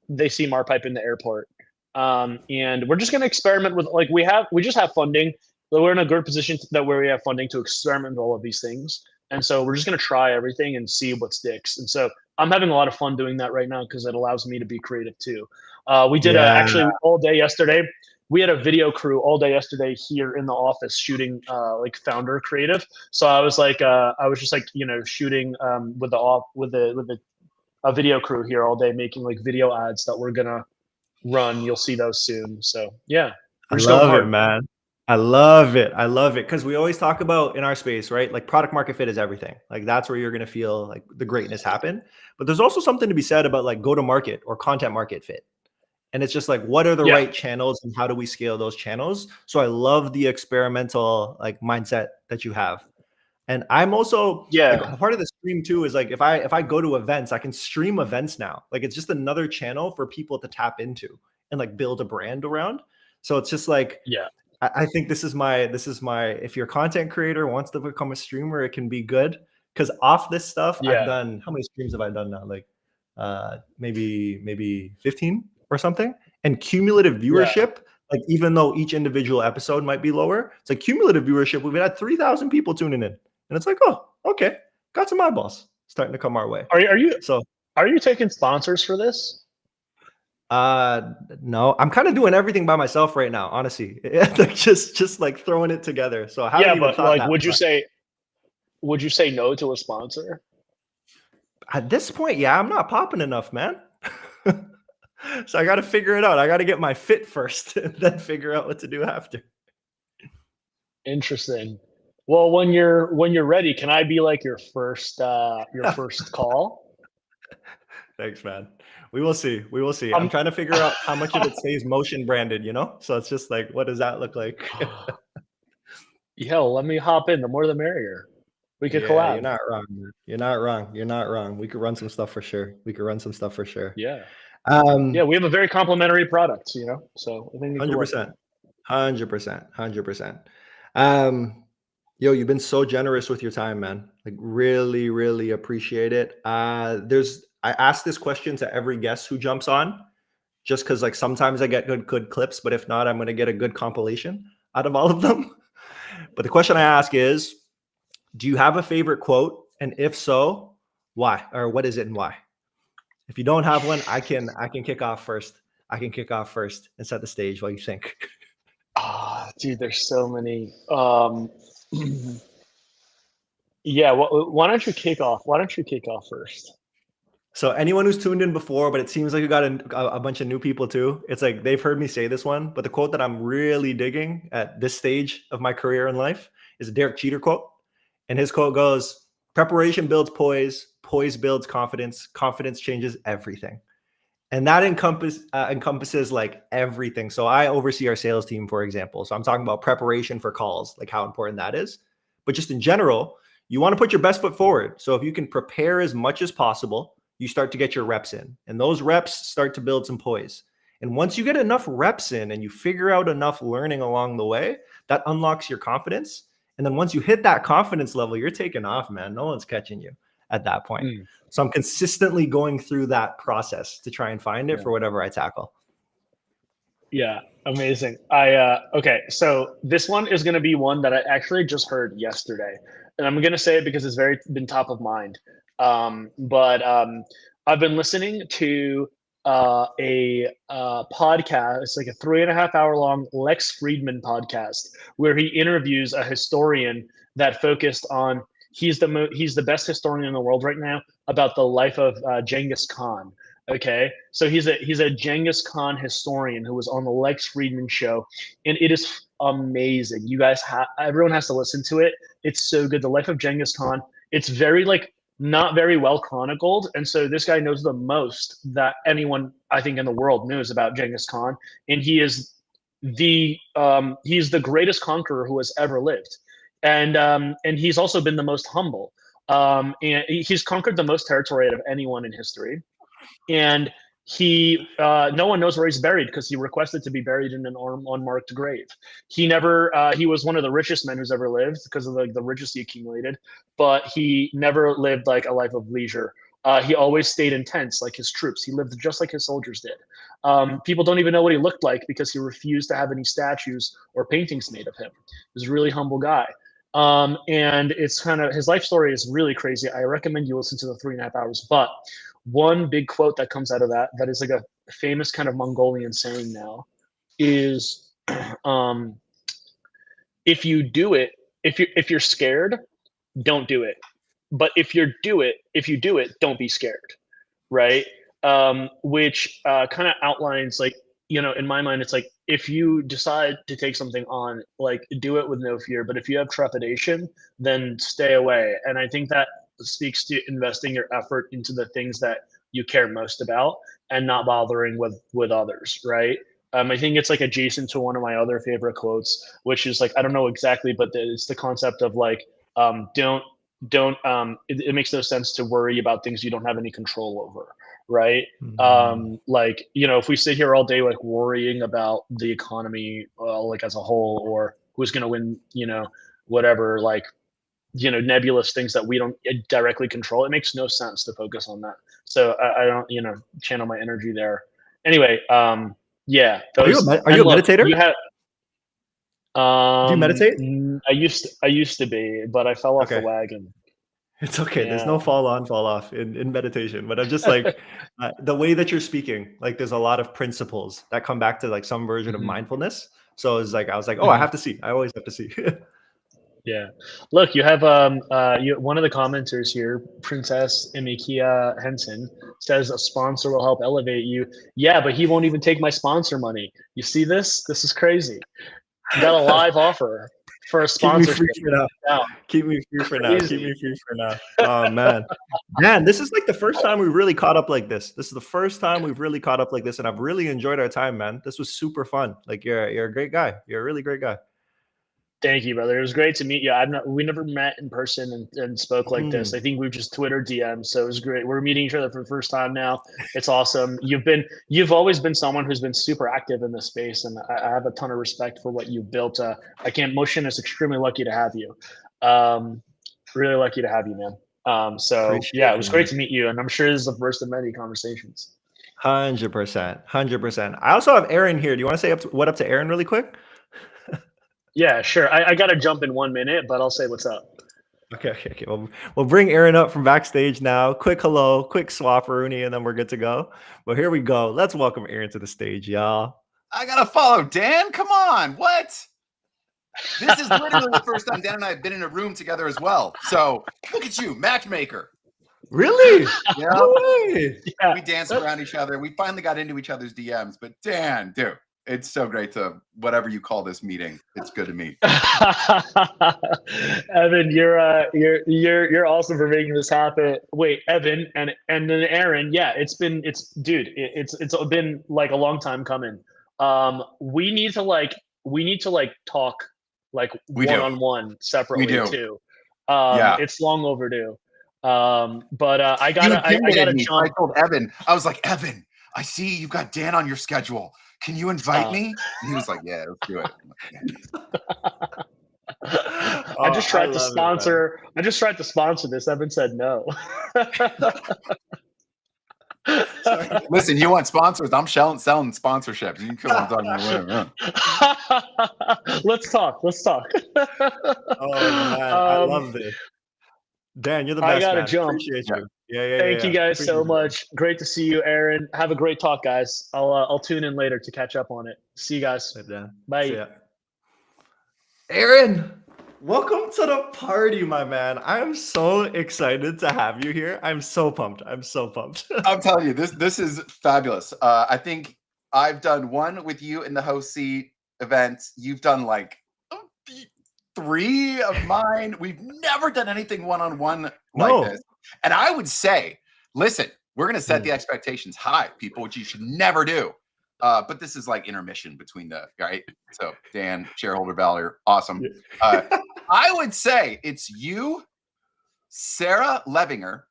S2: they see Marpipe in the airport. And we're just going to experiment with, like, we just have funding. We're in a good position where we have funding to experiment with all of these things. And so we're just going to try everything and see what sticks. And so I'm having a lot of fun doing that right now because it allows me to be creative too. We did actually all day yesterday. We had a video crew all day yesterday here in the office shooting like founder creative. So I was like, I was just like, shooting with a video crew here all day, making like video ads that we're gonna run. You'll see those soon. So yeah,
S1: I love it, man. I love it. I love it. Cause we always talk about in our space, right? Like, product market fit is everything. Like, that's where you're going to feel like the greatness happen. But there's also something to be said about like go to market or content market fit. And it's just like, what are the
S2: Yeah.
S1: right channels and how do we scale those channels? So I love the experimental like mindset that you have. And I'm also like
S2: Yeah.
S1: a part of the stream too is like if I go to events, I can stream events now. Like it's just another channel for people to tap into and like build a brand around. So it's just like
S2: Yeah.
S1: I think this is my if your content creator wants to become a streamer, it can be good. Because off this stuff, I've
S2: Yeah.
S1: done how many streams have I done now? Like maybe 15 or something. And cumulative
S2: Yeah.
S1: viewership, like even though each individual episode might be lower, it's like cumulative viewership. We've had 3,000 people tuning in. And it's like, oh, okay, got some eyeballs starting to come our way.
S2: Are you
S1: So
S2: are you taking sponsors for this?
S1: no, I'm kind of doing everything by myself right now, honestly. Like just like throwing it together. So I haven't
S2: Yeah,
S1: even
S2: but
S1: thought
S2: like
S1: that
S2: would you
S1: far.
S2: say no to a sponsor?
S1: At this point, yeah, I'm not popping enough, man. So I got to figure it out. I got to get my fit first and then figure out what to do after.
S2: Interesting. Well, when you're ready, can I be like your first call?
S1: Thanks, man. We will see. We will see. I'm
S2: Um
S1: trying to figure out how much of it stays motion branded, you know? So it's just like, what does that look like?
S2: yeah, let me hop in. The more the merrier. We could
S1: Yeah, you're
S2: collab.
S1: not wrong, man. You're not wrong. You're not wrong. We could run some stuff for sure. We could run some stuff for sure.
S2: Yeah.
S1: Um,
S2: Yeah, we have a very complimentary product, you know. So I think it could work.
S1: 100%. 100%. 100%. Yo, you've been so generous with your time, man. Like really, really appreciate it. I ask this question to every guest who jumps on, just because like sometimes I get good clips, but if not, I'm gonna get a good compilation out of all of them. But the question I ask is, do you have a favorite quote? And if so, why? Or what is it and why? If you don't have one, I can kick off first. I can kick off first and set the stage while you think.
S2: Ah, dude, there's so many. Yeah, why don't you kick off? Why don't you kick off first?
S1: So anyone who's tuned in before, but it seems like you got a bunch of new people too. It's like they've heard me say this one, but the quote that I'm really digging at this stage of my career in life is a Derek Jeter quote. And his quote goes, preparation builds poise, poise builds confidence, confidence changes everything. And that encompasses like everything. So I oversee our sales team, for example. So I'm talking about preparation for calls, like how important that is. But just in general, you want to put your best foot forward. So if you can prepare as much as possible, you start to get your reps in. And those reps start to build some poise. And once you get enough reps in and you figure out enough learning along the way, that unlocks your confidence. And then once you hit that confidence level, you're taking off, man. No one's catching you at that point.
S2: Mm,
S1: So I'm consistently going through that process to try and find it
S2: yeah.
S1: for whatever I tackle.
S2: Yeah, amazing. Okay, so this one is going to be one that I actually just heard yesterday, and I'm going to say it because it's been top of mind. But I've been listening to a podcast. It's like a 3.5 hour long Lex Friedman podcast where he interviews a historian that focused on he's the best historian in the world right now about the life of Genghis Khan. Okay, so he's a Genghis Khan historian who was on the Lex Friedman show, and it is amazing. You guys everyone has to listen to it. It's so good. The life of Genghis Khan. It's very like not very well chronicled, and so this guy knows the most that anyone I think in the world knows about Genghis Khan, and he's the greatest conqueror who has ever lived, and he's also been the most humble. And he's conquered the most territory out of anyone in history, and no one knows where he's buried because he requested to be buried in an unmarked grave. He was one of the richest men who's ever lived because of like the riches he accumulated, but he never lived like a life of leisure. He always stayed in tents like his troops. He lived just like his soldiers did. People don't even know what he looked like because he refused to have any statues or paintings made of him. He was a really humble guy. And it's kind of his life story is really crazy. I recommend you listen to the 3.5 hours. But one big quote that comes out of that is like a famous kind of Mongolian saying now is, if you do it, if you're scared, don't do it. But if you do it, don't be scared, right? Which kind of outlines like, in my mind, it's like if you decide to take something on, like do it with no fear. But if you have trepidation, then stay away. And I think that speaks to investing your effort into the things that you care most about. and not bothering with others, right? I think it's like adjacent to one of my other favorite quotes, which is like, I don't know exactly, but it's the concept of like, it makes no sense to worry about things you don't have any control over, right?
S1: Mm.
S2: Like, if we sit here all day like worrying about the economy, like as a whole, or who's going to win, whatever, like, nebulous things that we don't directly control, it makes no sense to focus on that. So I don't, channel my energy there. Anyway, yeah,
S1: Are you
S2: those.
S1: are
S2: And
S1: you a
S2: look,
S1: meditator?
S2: you have.
S1: Do you meditate?
S2: I used to be, but I fell off the
S1: Okay.
S2: wagon.
S1: It's okay. There's
S2: Yeah.
S1: no fall on, fall off in meditation. But I'm just like the way that you're speaking, like there's a lot of principles that come back to like some version of
S2: Mhm.
S1: mindfulness. So it's like I was like, oh, I
S2: Mhm.
S1: have to see. I always have to see.
S2: Yeah. Look, you have one of the commenters here, Princess Emikia Henson, says a sponsor will help elevate you. Yeah, but he won't even take my sponsor money. You see this? This is crazy. You got a live offer for a
S1: Keep me free
S2: sponsorship.
S1: for now.
S2: Now,
S1: Keep me free for now. Keep
S2: crazy.
S1: me free for now. Oh man, this is like the first time we really caught up like this. This is the first time we've really caught up like this, and I've really enjoyed our time, man. This was super fun. Like you're a great guy. You're a really great guy.
S2: Thank you, brother. It was great to meet you. We never met in person and spoke like this.
S1: Mm.
S2: I think we've just Twitter DMs, so it was great. We're meeting each other for the first time now. It's awesome. You've always been someone who's been super active in this space, and I have a ton of respect for what you've built. Motion is extremely lucky to have you. Um, really lucky to have you, man. So yeah,
S1: Appreciate
S2: it
S1: you,
S2: was great
S1: man.
S2: to meet you, and I'm sure this is the first of many conversations.
S1: 100%, 100%. I also have Aaron here. Do you want to say what up to Aaron really quick?
S2: Yeah, sure. I got to jump in 1 minute, but I'll say what's up.
S1: Okay. Well, we'll bring Aaron up from backstage now. Quick hello, quick swapperoonie, and then we're good to go. But here we go. Let's welcome Aaron to the stage, y'all.
S3: I gotta follow Dan. Come on, what? This is literally the first time Dan and I have been in a room together as well. So look at you, matchmaker.
S1: Really?
S3: Yeah,
S1: No way.
S2: Yeah.
S3: we danced around each other. We finally got into each other's DMs. But Dan, dude, it's so great to whatever you call this meeting. It's good to meet.
S2: Evan, you're awesome for making this happen. Wait, Evan and then Aaron, yeah, it's been like a long time coming. We need to talk like
S3: We do.
S2: one-on-one separately
S3: We do.
S2: too.
S3: Yeah.
S2: It's long overdue. But I
S3: You
S2: gotta
S3: intimidated me. I
S2: jump.
S3: told Evan, I was like, Evan, I see you've got Dan on your schedule. Can you invite me? And he was like, yeah, let's do it. I'm like, yeah.
S2: I just tried to
S1: love it,
S2: sponsor. I just tried to sponsor this. Evan said no.
S3: Listen, you want sponsors? I'm selling sponsorships. You can come on talking to whatever.
S2: Let's talk.
S1: Oh man, I love this. Dan, you're the
S2: I
S1: best,
S2: gotta
S1: man.
S2: jump.
S1: Appreciate you. Yeah.
S2: Thank you guys so
S1: Appreciate
S2: much. Great to see you, Aaron. Have a great talk, guys. I'll tune in later to catch up on it. See you guys.
S1: it, Dan.
S2: Bye.
S1: See ya. Aaron, welcome to the party, my man. I am so excited to have you here. I'm so pumped. I'm
S3: I'm telling you, this is fabulous. I think I've done one with you in the host seat events. You've done like 3 of mine. We've never done anything one-on-one like this. And I would say, listen, we're going to set the expectations high, people, which you should never do. But this is like intermission between the, right? So Dan, shareholder value, awesome. I would say it's you, Sarah Levinger,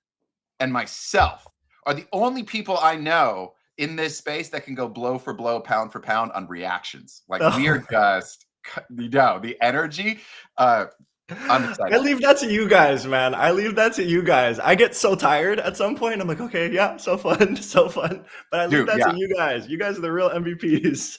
S3: and myself are the only people I know in this space that can go blow for blow, pound for pound on reactions. Like we are just, the energy. I'm excited.
S1: I leave that to you guys, man. I get so tired at some point. I'm like, okay, yeah, so fun. But I leave that to you guys. You guys are the real MVPs.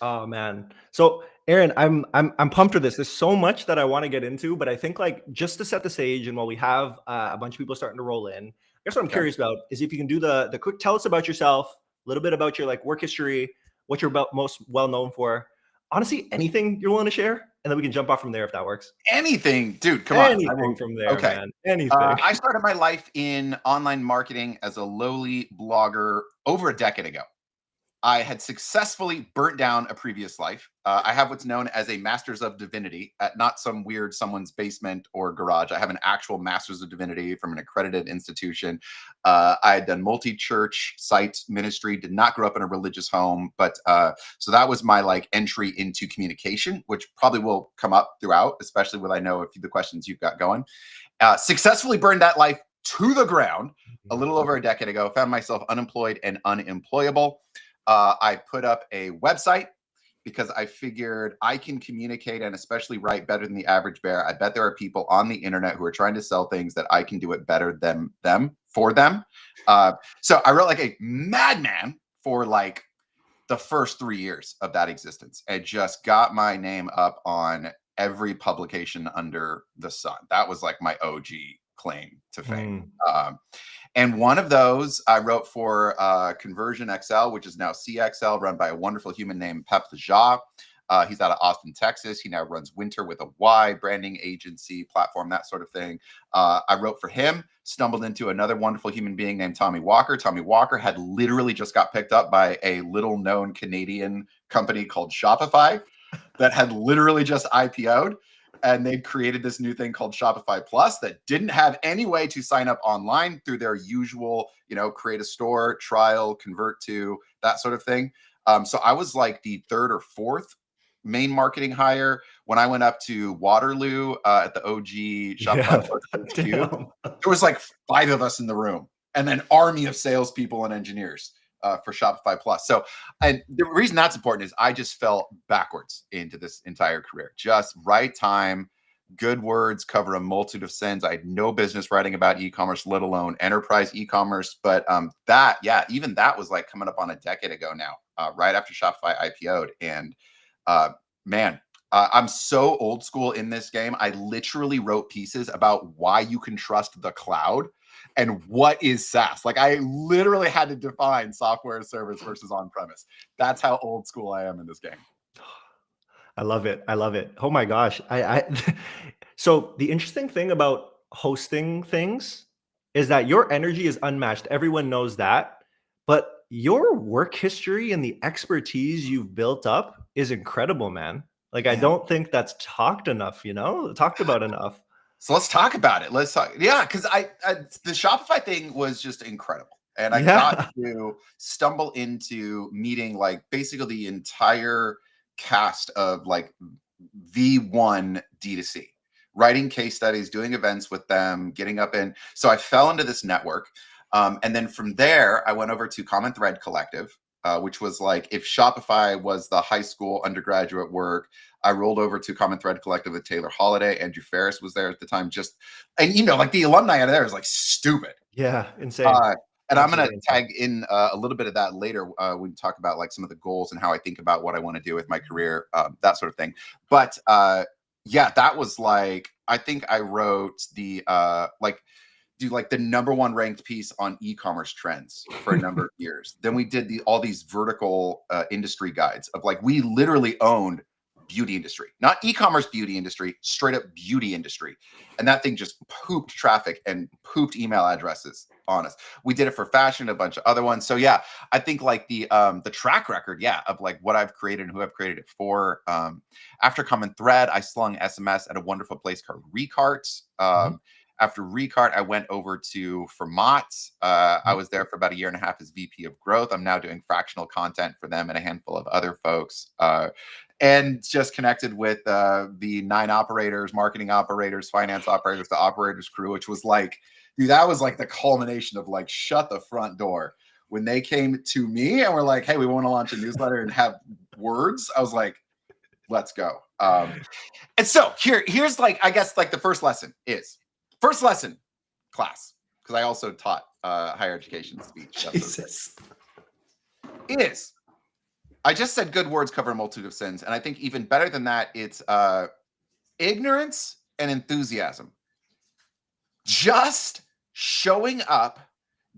S1: Oh man. So Aaron, I'm pumped for this. There's so much that I want to get into, but I think like just to set the stage and while we have a bunch of people starting to roll in, I guess what I'm curious about is if you can do the quick tell us about yourself, a little bit about your like work history, what you're most well known for. Honestly, anything you're willing to share, and then we can jump off from there if that works.
S3: Anything, dude. Come on.
S1: Anything from there,
S3: okay.
S1: Man. Anything.
S3: I started my life in online marketing as a lowly blogger over a decade ago. I had successfully burnt down a previous life. I have what's known as a Master's of Divinity at not some weird someone's basement or garage. I have an actual Master's of Divinity from an accredited institution. I had done multi-church site ministry, did not grow up in a religious home, but so that was my like entry into communication, which probably will come up throughout, especially with I know a few of the questions you've got going. Successfully burned that life to the ground a little over a decade ago. Found myself unemployed and unemployable. I put up a website because I figured I can communicate and especially write better than the average bear. I bet there are people on the internet who are trying to sell things that I can do it better than them for them. So I wrote like a madman for like the first 3 years of that existence and just got my name up on every publication under the sun. That was like my OG claim to fame. And one of those I wrote for Conversion XL, which is now CXL, run by a wonderful human named Pep Leja. He's out of Austin, Texas. He now runs Winter with a Y, branding agency, platform, that sort of thing. I wrote for him, stumbled into another wonderful human being named Tommy Walker. Tommy Walker had literally just got picked up by a little known Canadian company called Shopify that had literally just IPO'd. And they created this new thing called Shopify Plus that didn't have any way to sign up online through their usual, create a store, trial, convert to, that sort of thing. So I was like the third or fourth main marketing hire. When I went up to Waterloo at the OG Shopify Plus HQ, there was like 5 of us in the room and an army of salespeople and engineers. For Shopify Plus. So, and the reason that's important is I just fell backwards into this entire career. Just right time, good words cover a multitude of sins. I had no business writing about e-commerce, let alone enterprise e-commerce. But even that was like coming up on a decade ago now, right after Shopify IPO'd. And I'm so old school in this game. I literally wrote pieces about why you can trust the cloud and what is SaaS. Like I literally had to define software as service versus on-premise. That's how old school I am in this game.
S1: I love it. I love it. Oh my gosh. So the interesting thing about hosting things is that your energy is unmatched. Everyone knows that, but your work history and the expertise you've built up is incredible, man. Like, I don't think that's talked about enough.
S3: So let's talk about it. Let's talk. Yeah, because the Shopify thing was just incredible. And I got to stumble into meeting like basically the entire cast of like V1 D2C, writing case studies, doing events with them, getting up in. So I fell into this network. And then from there, I went over to Common Thread Collective, which was like if Shopify was the high school undergraduate work. I rolled over to Common Thread Collective with Taylor Holiday. Andrew Ferris was there at the time. And like the alumni out of there is like stupid.
S1: Yeah, insane.
S3: And I'm going to tag in a little bit of that later when we talk about like some of the goals and how I think about what I want to do with my career, that sort of thing. But that was like, I think I wrote the the number 1 ranked piece on e-commerce trends for a number of years. Then we did all these vertical industry guides of like, we literally owned beauty industry, not e-commerce beauty industry, straight up beauty industry. And that thing just pooped traffic and pooped email addresses on us. We did it for fashion, a bunch of other ones. So yeah, I think like the track record, of like what I've created and who I've created it for. After Common Thread, I slung SMS at a wonderful place called Recart. After Recart, I went over to Vermont. I was there for about 1.5 years as VP of growth. I'm now doing fractional content for them and a handful of other folks. And just connected with the 9 operators, marketing operators, finance operators, the operators crew, which was like, dude, that was like the culmination of like, shut the front door. When they came to me and were like, hey, we want to launch a newsletter and have words, I was like, let's go. And so here's like, I guess like the first lesson class, because I also taught higher education speech.
S1: Jesus.
S3: Is I just said good words cover a multitude of sins. And I think even better than that, it's ignorance and enthusiasm. Just showing up,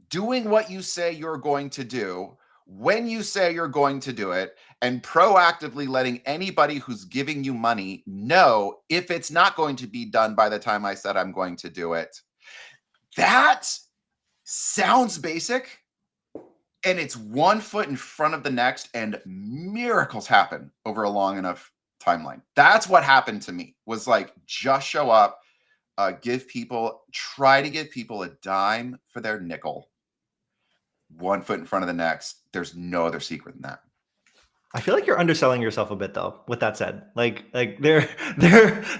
S3: doing what you say you're going to do, when you say you're going to do it, and proactively letting anybody who's giving you money know if it's not going to be done by the time I said I'm going to do it. That sounds basic. and it's one foot in front of the next, and miracles happen over a long enough timeline. That's what happened to me, was like, just show up, try to give people a dime for their nickel, one foot in front of the next. There's no other secret than that.
S1: I feel like you're underselling yourself a bit, though. With that said, like there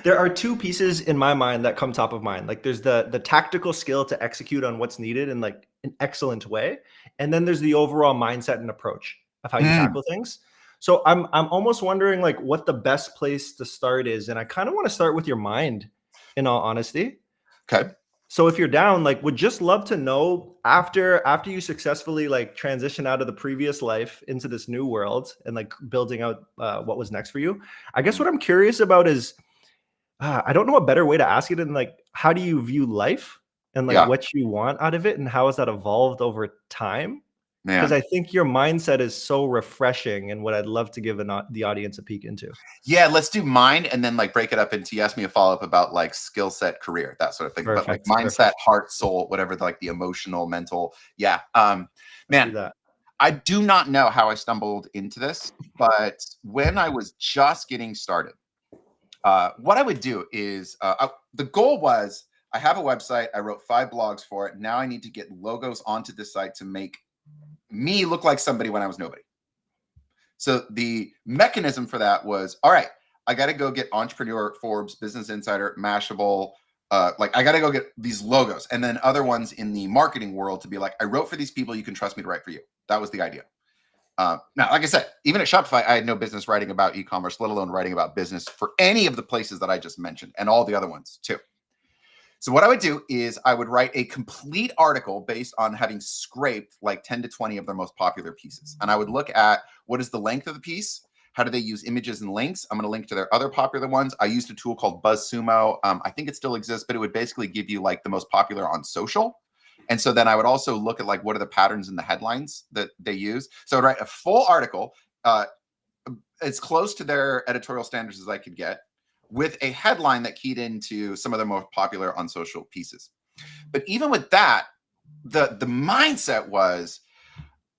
S1: are two pieces in my mind that come top of mind. Like there's the tactical skill to execute on what's needed in like an excellent way, and then there's the overall mindset and approach of how you tackle things. So I'm almost wondering like what the best place to start is, and I kind of want to start with your mind, in all honesty.
S3: Okay.
S1: So if you're down, like, would just love to know after you successfully like transition out of the previous life into this new world and like building out what was next for you. I guess what I'm curious about is, I don't know a better way to ask it than like, how do you view life and like what you want out of it, and how has that evolved over time? Because I think your mindset is so refreshing, and what I'd love to give the audience a peek into.
S3: Yeah, let's do mind and then like break it up into, you asked me a follow-up about like skill set, career, that sort of thing.
S1: Perfect,
S3: but like mindset, heart, soul, whatever, like the emotional, mental. Yeah. Man, I do not know how I stumbled into this, but when I was just getting started, what I would do is the goal was, I have a website. I wrote 5 blogs for it. Now I need to get logos onto this site to make me look like somebody when I was nobody. So the mechanism for that was, all right, I got to go get Entrepreneur, Forbes, Business Insider, Mashable. Like I got to go get these logos, and then other ones in the marketing world to be like, I wrote for these people. You can trust me to write for you. That was the idea. Now, like I said, even at Shopify, I had no business writing about e-commerce, let alone writing about business for any of the places that I just mentioned, and all the other ones too. So what I would do is I would write a complete article based on having scraped like 10 to 20 of their most popular pieces. And I would look at what is the length of the piece? How do they use images and links? I'm going to link to their other popular ones. I used a tool called BuzzSumo. I think it still exists, but it would basically give you like the most popular on social. And so then I would also look at like, what are the patterns in the headlines that they use? So I'd write a full article as close to their editorial standards as I could get, with a headline that keyed into some of the most popular on social pieces. But even with that, the mindset was,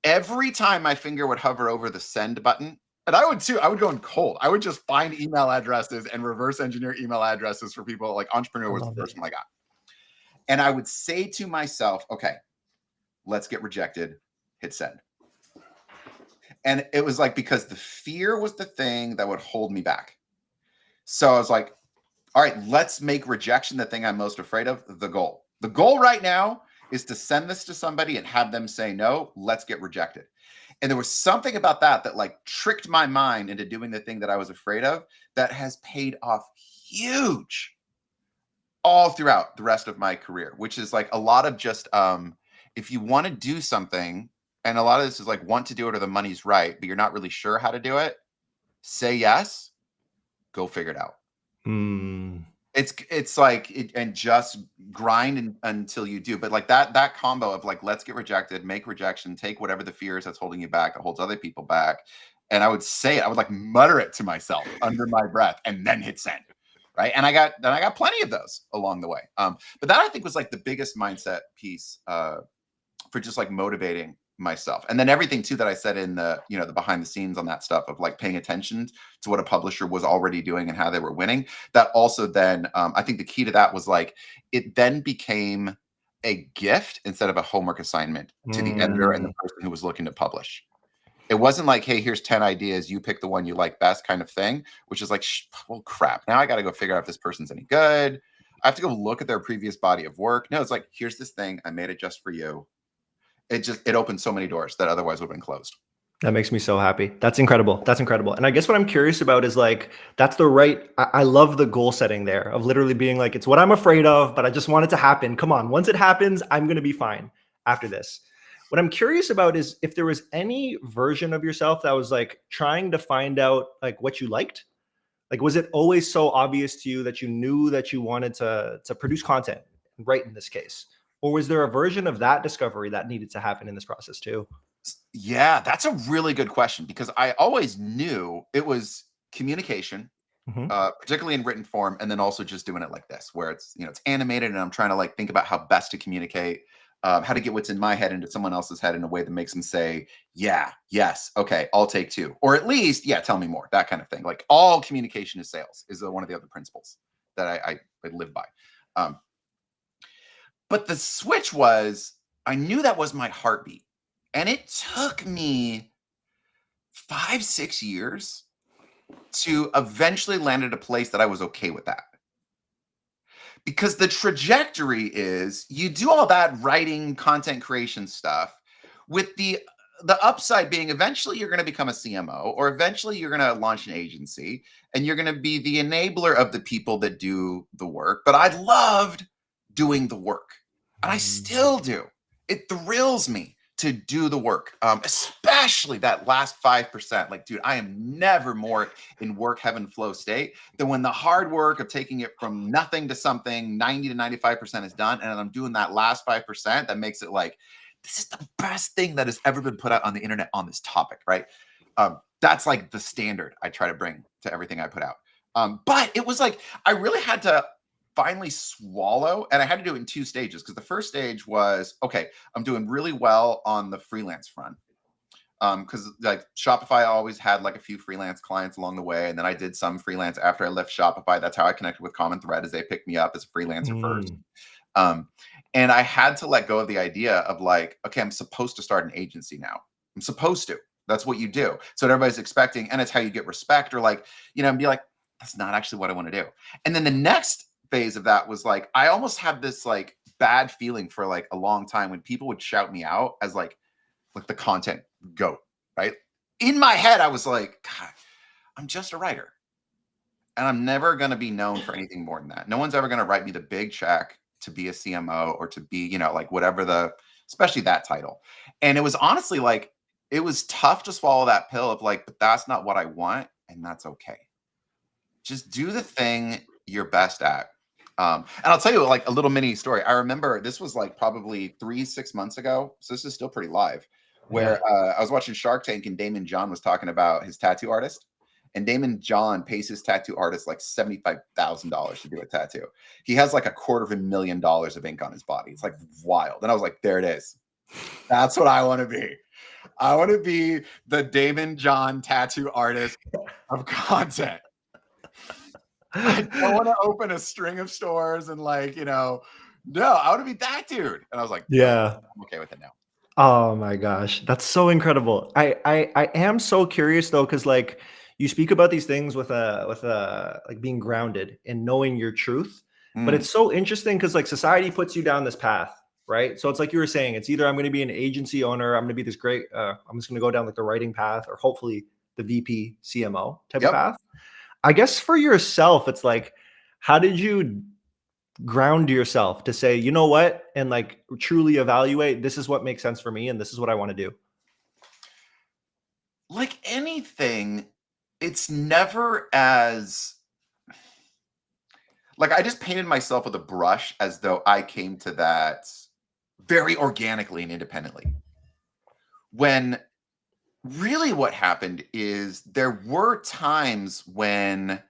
S3: every time my finger would hover over the send button, and I would too, I would go in cold. I would just find email addresses and reverse engineer email addresses for people. Like Entrepreneur was the first one I got. And I would say to myself, okay, let's get rejected, hit send. And it was like, because the fear was the thing that would hold me back. So I was like, all right, let's make rejection the thing I'm most afraid of, the goal. The goal right now is to send this to somebody and have them say no, let's get rejected. And there was something about that like tricked my mind into doing the thing that I was afraid of, that has paid off huge all throughout the rest of my career, which is like a lot of just, if you want to do something, and a lot of this is like, want to do it or the money's right, but you're not really sure how to do it, say yes. Go figure it out. It's like, and just grind until you do. But like that combo of like, let's get rejected, make rejection, take whatever the fear is that's holding you back, that holds other people back. And I would say it, I would like mutter it to myself under my breath and then hit send. Right. And I got plenty of those along the way. But that I think was like the biggest mindset piece for just like motivating myself. And then everything too that I said in the, the behind the scenes on that stuff of like paying attention to what a publisher was already doing and how they were winning. That also then, I think the key to that was like, it then became a gift instead of a homework assignment to the editor and the person who was looking to publish. It wasn't like, hey, here's 10 ideas, you pick the one you like best kind of thing, which is like, well, crap. Now I got to go figure out if this person's any good. I have to go look at their previous body of work. No, it's like, here's this thing. I made it just for you. It opened so many doors that otherwise would have been closed.
S1: That makes me so happy. That's incredible. That's incredible. And I guess what I'm curious about is like, that's the right, I love the goal setting there of literally being like, it's what I'm afraid of, but I just want it to happen. Come on. Once it happens, I'm going to be fine after this. What I'm curious about is if there was any version of yourself that was like trying to find out like what you liked. Like, was it always so obvious to you that you knew that you wanted to produce content, right, in this case? Or was there a version of that discovery that needed to happen in this process too?
S3: Yeah, that's a really good question, because I always knew it was communication, particularly in written form, and then also just doing it like this, where it's, it's animated and I'm trying to like think about how best to communicate. how to get what's in my head into someone else's head in a way that makes them say, yeah, yes, okay, I'll take 2. Or at least, yeah, tell me more, that kind of thing. Like all communication is sales is one of the other principles that I live by. But the switch was, I knew that was my heartbeat. And it took me 5-6 years to eventually land at a place that I was okay with that. Because the trajectory is you do all that writing, content creation stuff with the upside being eventually you're going to become a CMO, or eventually you're going to launch an agency and you're going to be the enabler of the people that do the work. But I loved doing the work, and I still do. It thrills me to do the work, especially that last 5%. Like, dude, I am never more in work heaven flow state than when the hard work of taking it from nothing to something, 90 to 95% is done. And I'm doing that last 5% that makes it like, this is the best thing that has ever been put out on the internet on this topic, right? That's like the standard I try to bring to everything I put out. But it was like, I really had to finally swallow, and I had to do it in 2 stages, because the first stage was, okay, I'm doing really well on the freelance front, because like Shopify always had like a few freelance clients along the way, and then I did some freelance after I left Shopify. That's how I connected with Common Thread, as they picked me up as a freelancer first. And I had to let go of the idea of like, okay, I'm supposed to start an agency now. I'm supposed to. That's what you do. So everybody's expecting, and it's how you get respect, or like, and be like, that's not actually what I want to do. And then the next phase of that was like, I almost had this like bad feeling for like a long time when people would shout me out as like the content goat, right? In my head, I was like, God, I'm just a writer, and I'm never going to be known for anything more than that. No one's ever going to write me the big check to be a CMO, or to be, like whatever especially that title. And it was honestly like, it was tough to swallow that pill of like, but that's not what I want. And that's okay. Just do the thing you're best at. And I'll tell you like a little mini story. I remember this was like probably 3-6 months ago. So this is still pretty live, where I was watching Shark Tank, and Damon John was talking about his tattoo artist. And Damon John pays his tattoo artist like $75,000 to do a tattoo. He has like $250,000 of ink on his body. It's like wild. And I was like, there it is. That's what I want to be. I want to be the Damon John tattoo artist of content. I don't want to open a string of stores and like, no, I want to be that dude. And I was like,
S1: yeah,
S3: I'm okay with it now.
S1: Oh my gosh, that's so incredible. I am so curious though, because like you speak about these things with a like being grounded and knowing your truth, but it's so interesting because like society puts you down this path, right? So it's like you were saying, it's either I'm going to be an agency owner, I'm going to be this great, I'm just going to go down like the writing path, or hopefully the VP CMO type of path. I guess for yourself, it's like, how did you ground yourself to say, you know what, and like truly evaluate, this is what makes sense for me and this is what I want to do?
S3: Like anything, it's never as like I just painted myself with a brush as though I came to that very organically and independently. When really what happened is there were times when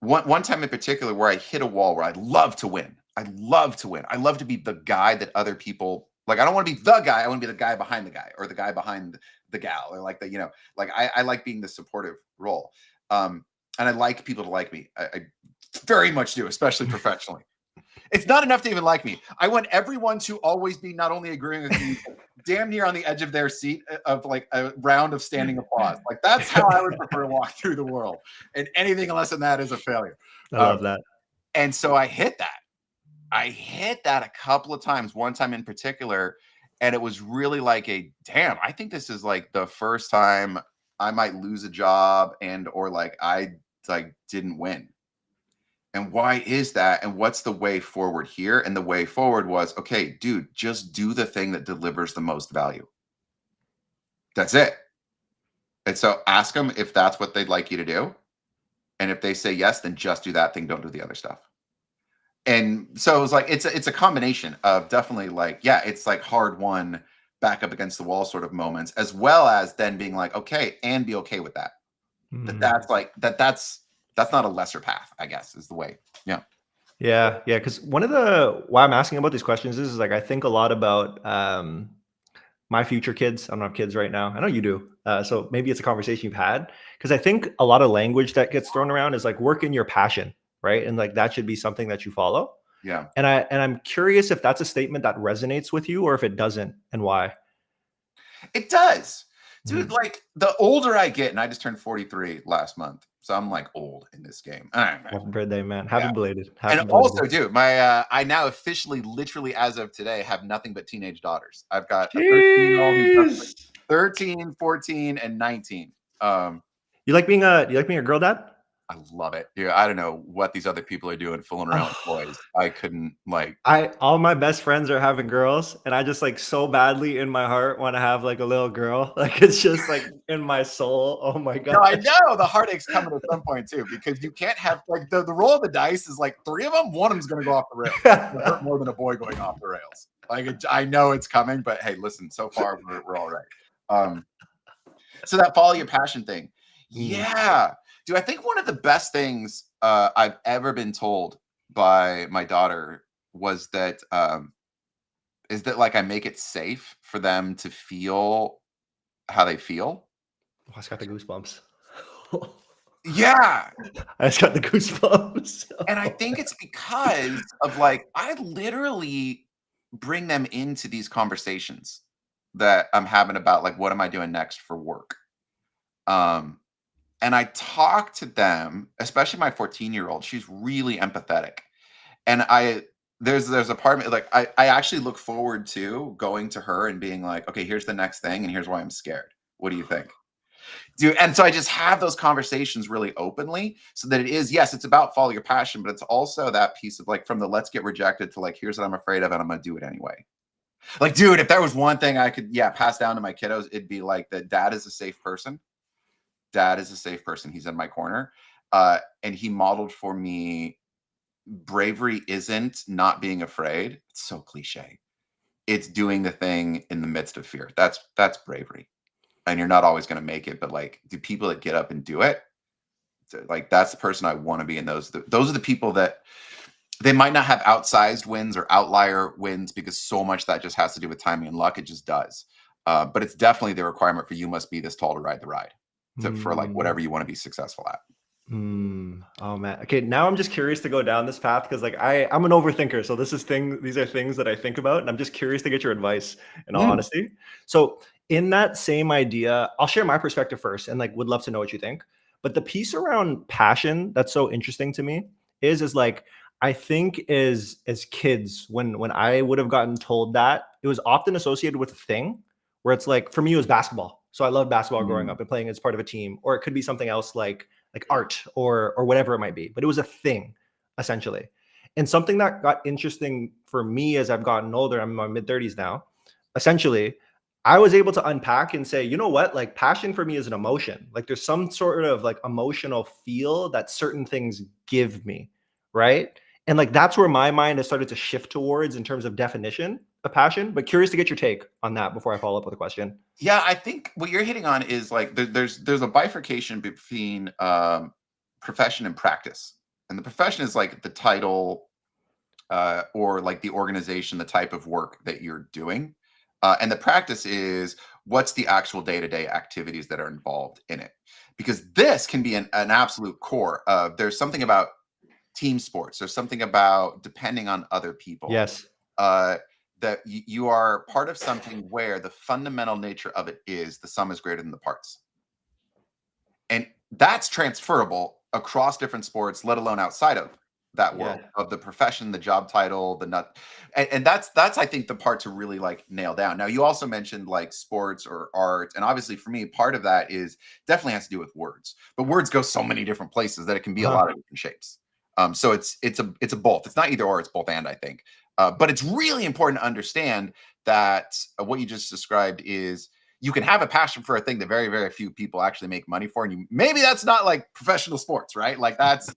S3: one time in particular where I hit a wall where I love to win. I love to win. I love to be the guy that other people like. I don't want to be the guy. I want to be the guy behind the guy, or the guy behind the gal, or like the, like I like being the supportive role. And I like people to like me. I very much do, especially professionally. It's not enough to even like me. I want everyone to always be not only agreeing with me, damn near on the edge of their seat of like a round of standing applause. Like that's how I would prefer to walk through the world. And anything less than that is a failure.
S1: I love that.
S3: And so I hit that. I hit that a couple of times, one time in particular. And it was really like damn, I think this is like the first time I might lose a job or like I like didn't win. And why is that? And what's the way forward here? And the way forward was, okay, dude, just do the thing that delivers the most value. That's it. And so ask them if that's what they'd like you to do. And if they say yes, then just do that thing. Don't do the other stuff. And so it was like, it's a combination of definitely like, yeah, it's like hard won, back up against the wall sort of moments, as well as then being like, okay, and be okay with that. That's not a lesser path, I guess, is the way. Yeah.
S1: Yeah, yeah. Because why I'm asking about these questions is like I think a lot about my future kids. I don't have kids right now. I know you do. So maybe it's a conversation you've had. Because I think a lot of language that gets thrown around is like work in your passion, right? And like that should be something that you follow.
S3: Yeah.
S1: And I'm curious if that's a statement that resonates with you or if it doesn't and why.
S3: It does. Dude,
S1: Mhm.
S3: like the older I get, and I just turned 43 last month. So I'm like old in this game. All right, man.
S1: Happy birthday, man.
S3: Yeah.
S1: Happy belated.
S3: And
S1: Happy belated.
S3: also, dude, my I now officially, literally as of today, have nothing but teenage daughters. I've got a 13-year-old who's
S1: Jeez.
S3: 13, 14, and 19.
S1: You like being a girl dad?
S3: I love it. Dude, I don't know what these other people are doing fooling around with boys. I couldn't like
S1: All my best friends are having girls, and I just like so badly in my heart want to have like a little girl. Like it's just like in my soul. Oh my
S3: no, I
S1: god.
S3: know the heartache's coming at some point too, because you can't have like the roll of the dice is like 3 of them, one of them's gonna go off the rails. It'll hurt more than a boy going off the rails. Like I know it's coming, but hey, listen, so far we're all right. So that follow your passion thing. Yeah. Dude, I think one of the best things I've ever been told by my daughter was that is that like I make it safe for them to feel how they feel.
S1: Oh, I just got the goosebumps.
S3: Yeah.
S1: I just got the goosebumps.
S3: And I think it's because of like I literally bring them into these conversations that I'm having about like what am I doing next for work. Um and I talk to them, especially my 14-year-old. She's really empathetic. And there's a part of me like I actually look forward to going to her and being like, okay, here's the next thing and here's why I'm scared. What do you think? Dude, and so I just have those conversations really openly so that it is, yes, it's about follow your passion, but it's also that piece of like from the let's get rejected to like, here's what I'm afraid of and I'm gonna do it anyway. Like, dude, if there was one thing I could, pass down to my kiddos, it'd be like that dad is a safe person. Dad is a safe person. He's in my corner. And he modeled for me bravery isn't not being afraid. It's so cliche. It's doing the thing in the midst of fear. That's bravery. And you're not always going to make it, but like the people that get up and do it, like that's the person I want to be. And those are the people that they might not have outsized wins or outlier wins because so much that just has to do with timing and luck. It just does. But it's definitely the requirement for you must be this tall to ride the ride for like whatever you want to be successful at.
S1: Oh man. Okay, now I'm just curious to go down this path because like I'm an overthinker. So these are things that I think about, and I'm just curious to get your advice in all honesty. So in that same idea, I'll share my perspective first and like would love to know what you think. But the piece around passion that's so interesting to me is like I think as kids, when I would have gotten told that, it was often associated with a thing where it's like for me it was basketball. So I loved basketball growing up and playing as part of a team, or it could be something else like art or whatever it might be, but it was a thing essentially. And something that got interesting for me as I've gotten older, I'm in my mid 30s now, essentially, I was able to unpack and say, you know what, like passion for me is an emotion. Like there's some sort of like emotional feel that certain things give me, right? And like that's where my mind has started to shift towards in terms of definition of passion, but curious to get your take on that before I follow up with a question.
S3: Yeah, I think what you're hitting on is like there's a bifurcation between profession and practice. And the profession is like the title or like the organization, the type of work that you're doing. And the practice is what's the actual day-to-day activities that are involved in it. Because this can be an absolute core of there's something about team sports. There's something about depending on other people.
S1: Yes.
S3: That you are part of something where the fundamental nature of it is the sum is greater than the parts. And that's transferable across different sports, let alone outside of that world of the profession, the job title, the nut. And that's I think the part to really like nail down. Now you also mentioned like sports or art. And obviously for me, part of that is definitely has to do with words, but words go so many different places that it can be a lot of different shapes. So it's a both. It's not either or, it's both and I think. But it's really important to understand that what you just described is you can have a passion for a thing that very, very few people actually make money for. And maybe that's not like professional sports, right? Like that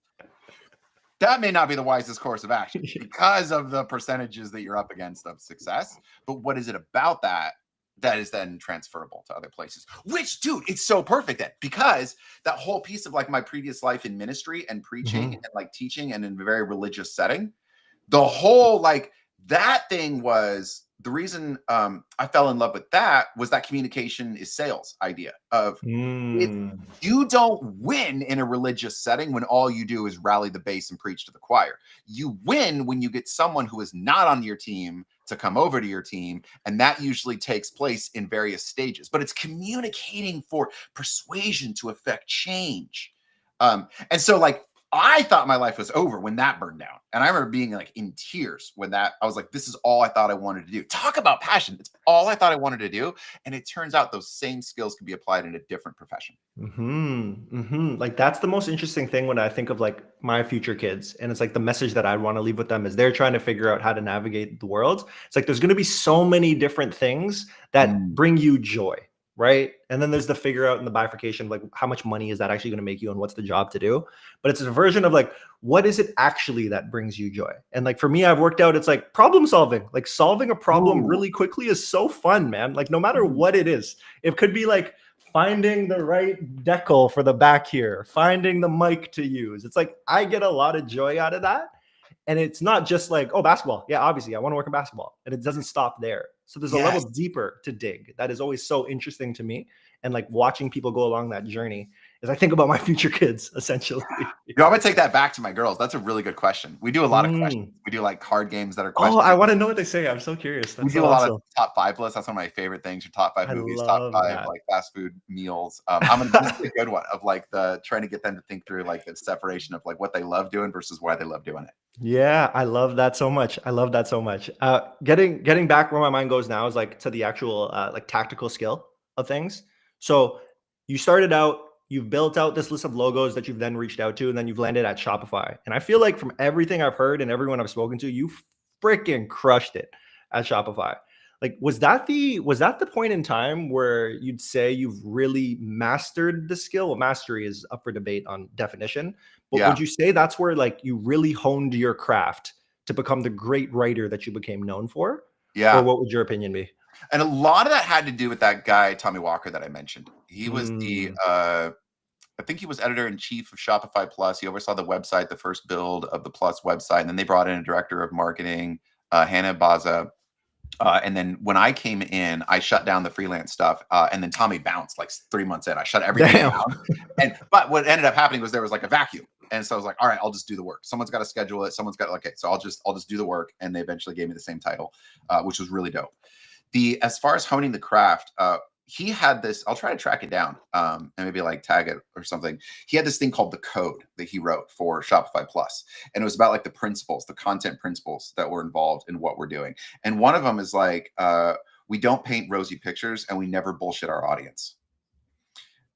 S3: may not be the wisest course of action because of the percentages that you're up against of success. But what is it about that that is then transferable to other places. Which, dude, it's so perfect then, because that whole piece of like my previous life in ministry and preaching and like teaching and in a very religious setting, the whole like that thing was the reason I fell in love with that was that communication is sales idea of you don't win in a religious setting when all you do is rally the base and preach to the choir. You win when you get someone who is not on your team to come over to your team. And that usually takes place in various stages, but it's communicating for persuasion to affect change. And so like, I thought my life was over when that burned down. And I remember being like in tears when I was like, this is all I thought I wanted to do. Talk about passion. It's all I thought I wanted to do. And it turns out those same skills can be applied in a different profession.
S1: Like that's the most interesting thing when I think of like my future kids. And it's like the message that I want to leave with them is they're trying to figure out how to navigate the world. It's like, there's going to be so many different things that bring you joy. Right. And then there's the figure out and the bifurcation, like how much money is that actually going to make you and what's the job to do? But it's a version of like, what is it actually that brings you joy? And like, for me, I've worked out, it's like problem solving, like solving a problem really quickly is so fun, man. Like no matter what it is, it could be like finding the right decal for the back here, finding the mic to use. It's like, I get a lot of joy out of that. And it's not just like, oh, basketball. Yeah, obviously I want to work in basketball. And it doesn't stop there. So there's a level deeper to dig that is always so interesting to me. And like watching people go along that journey as I think about my future kids, essentially.
S3: You know, I'm gonna take that back to my girls. That's a really good question. We do a lot of questions. We do like card games that are questions.
S1: Oh, I want to know what they say. I'm so curious.
S3: We do a lot of top 5 lists. That's one of my favorite things. Your top 5 movies, top 5 like fast food meals. I'm gonna do a good one of like the trying to get them to think through like the separation of like what they love doing versus why they love doing it.
S1: Yeah, I love that so much. I love that so much. Getting back where my mind goes now is like to the actual like tactical skill of things. So you started out, you've built out this list of logos that you've then reached out to, and then you've landed at Shopify. And I feel like from everything I've heard and everyone I've spoken to, you freaking crushed it at Shopify. Like, was that the point in time where you'd say you've really mastered the skill? Well, mastery is up for debate on definition, but would you say that's where like you really honed your craft to become the great writer that you became known for?
S3: Yeah.
S1: Or what would your opinion be?
S3: And a lot of that had to do with that guy, Tommy Walker, that I mentioned. He was the, I think he was editor-in-chief of Shopify Plus. He oversaw the website, the first build of the Plus website. And then they brought in a director of marketing, Hannah Baza. And then when I came in, I shut down the freelance stuff. And then Tommy bounced like 3 months in. I shut everything down. But what ended up happening was there was like a vacuum. And so I was like, all right, I'll just do the work. Someone's got to schedule it. Someone's got, okay, so I'll just do the work. And they eventually gave me the same title, which was really dope. As far as honing the craft, he had this, I'll try to track it down and maybe like tag it or something. He had this thing called the code that he wrote for Shopify Plus. And it was about like the principles, the content principles that were involved in what we're doing. And one of them is like, we don't paint rosy pictures and we never bullshit our audience.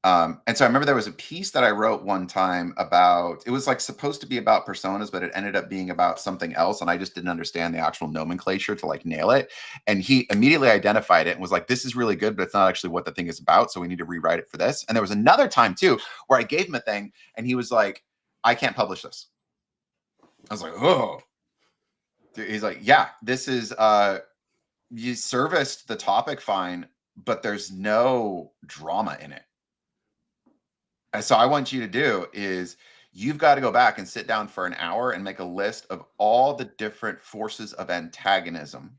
S3: And so I remember there was a piece that I wrote one time about, it was like supposed to be about personas, but it ended up being about something else. And I just didn't understand the actual nomenclature to like nail it. And he immediately identified it and was like, this is really good, but it's not actually what the thing is about. So we need to rewrite it for this. And there was another time too, where I gave him a thing and he was like, I can't publish this. I was like, oh, he's like, yeah, this is, you serviced the topic fine, but there's no drama in it. And so I want you to do is you've got to go back and sit down for an hour and make a list of all the different forces of antagonism,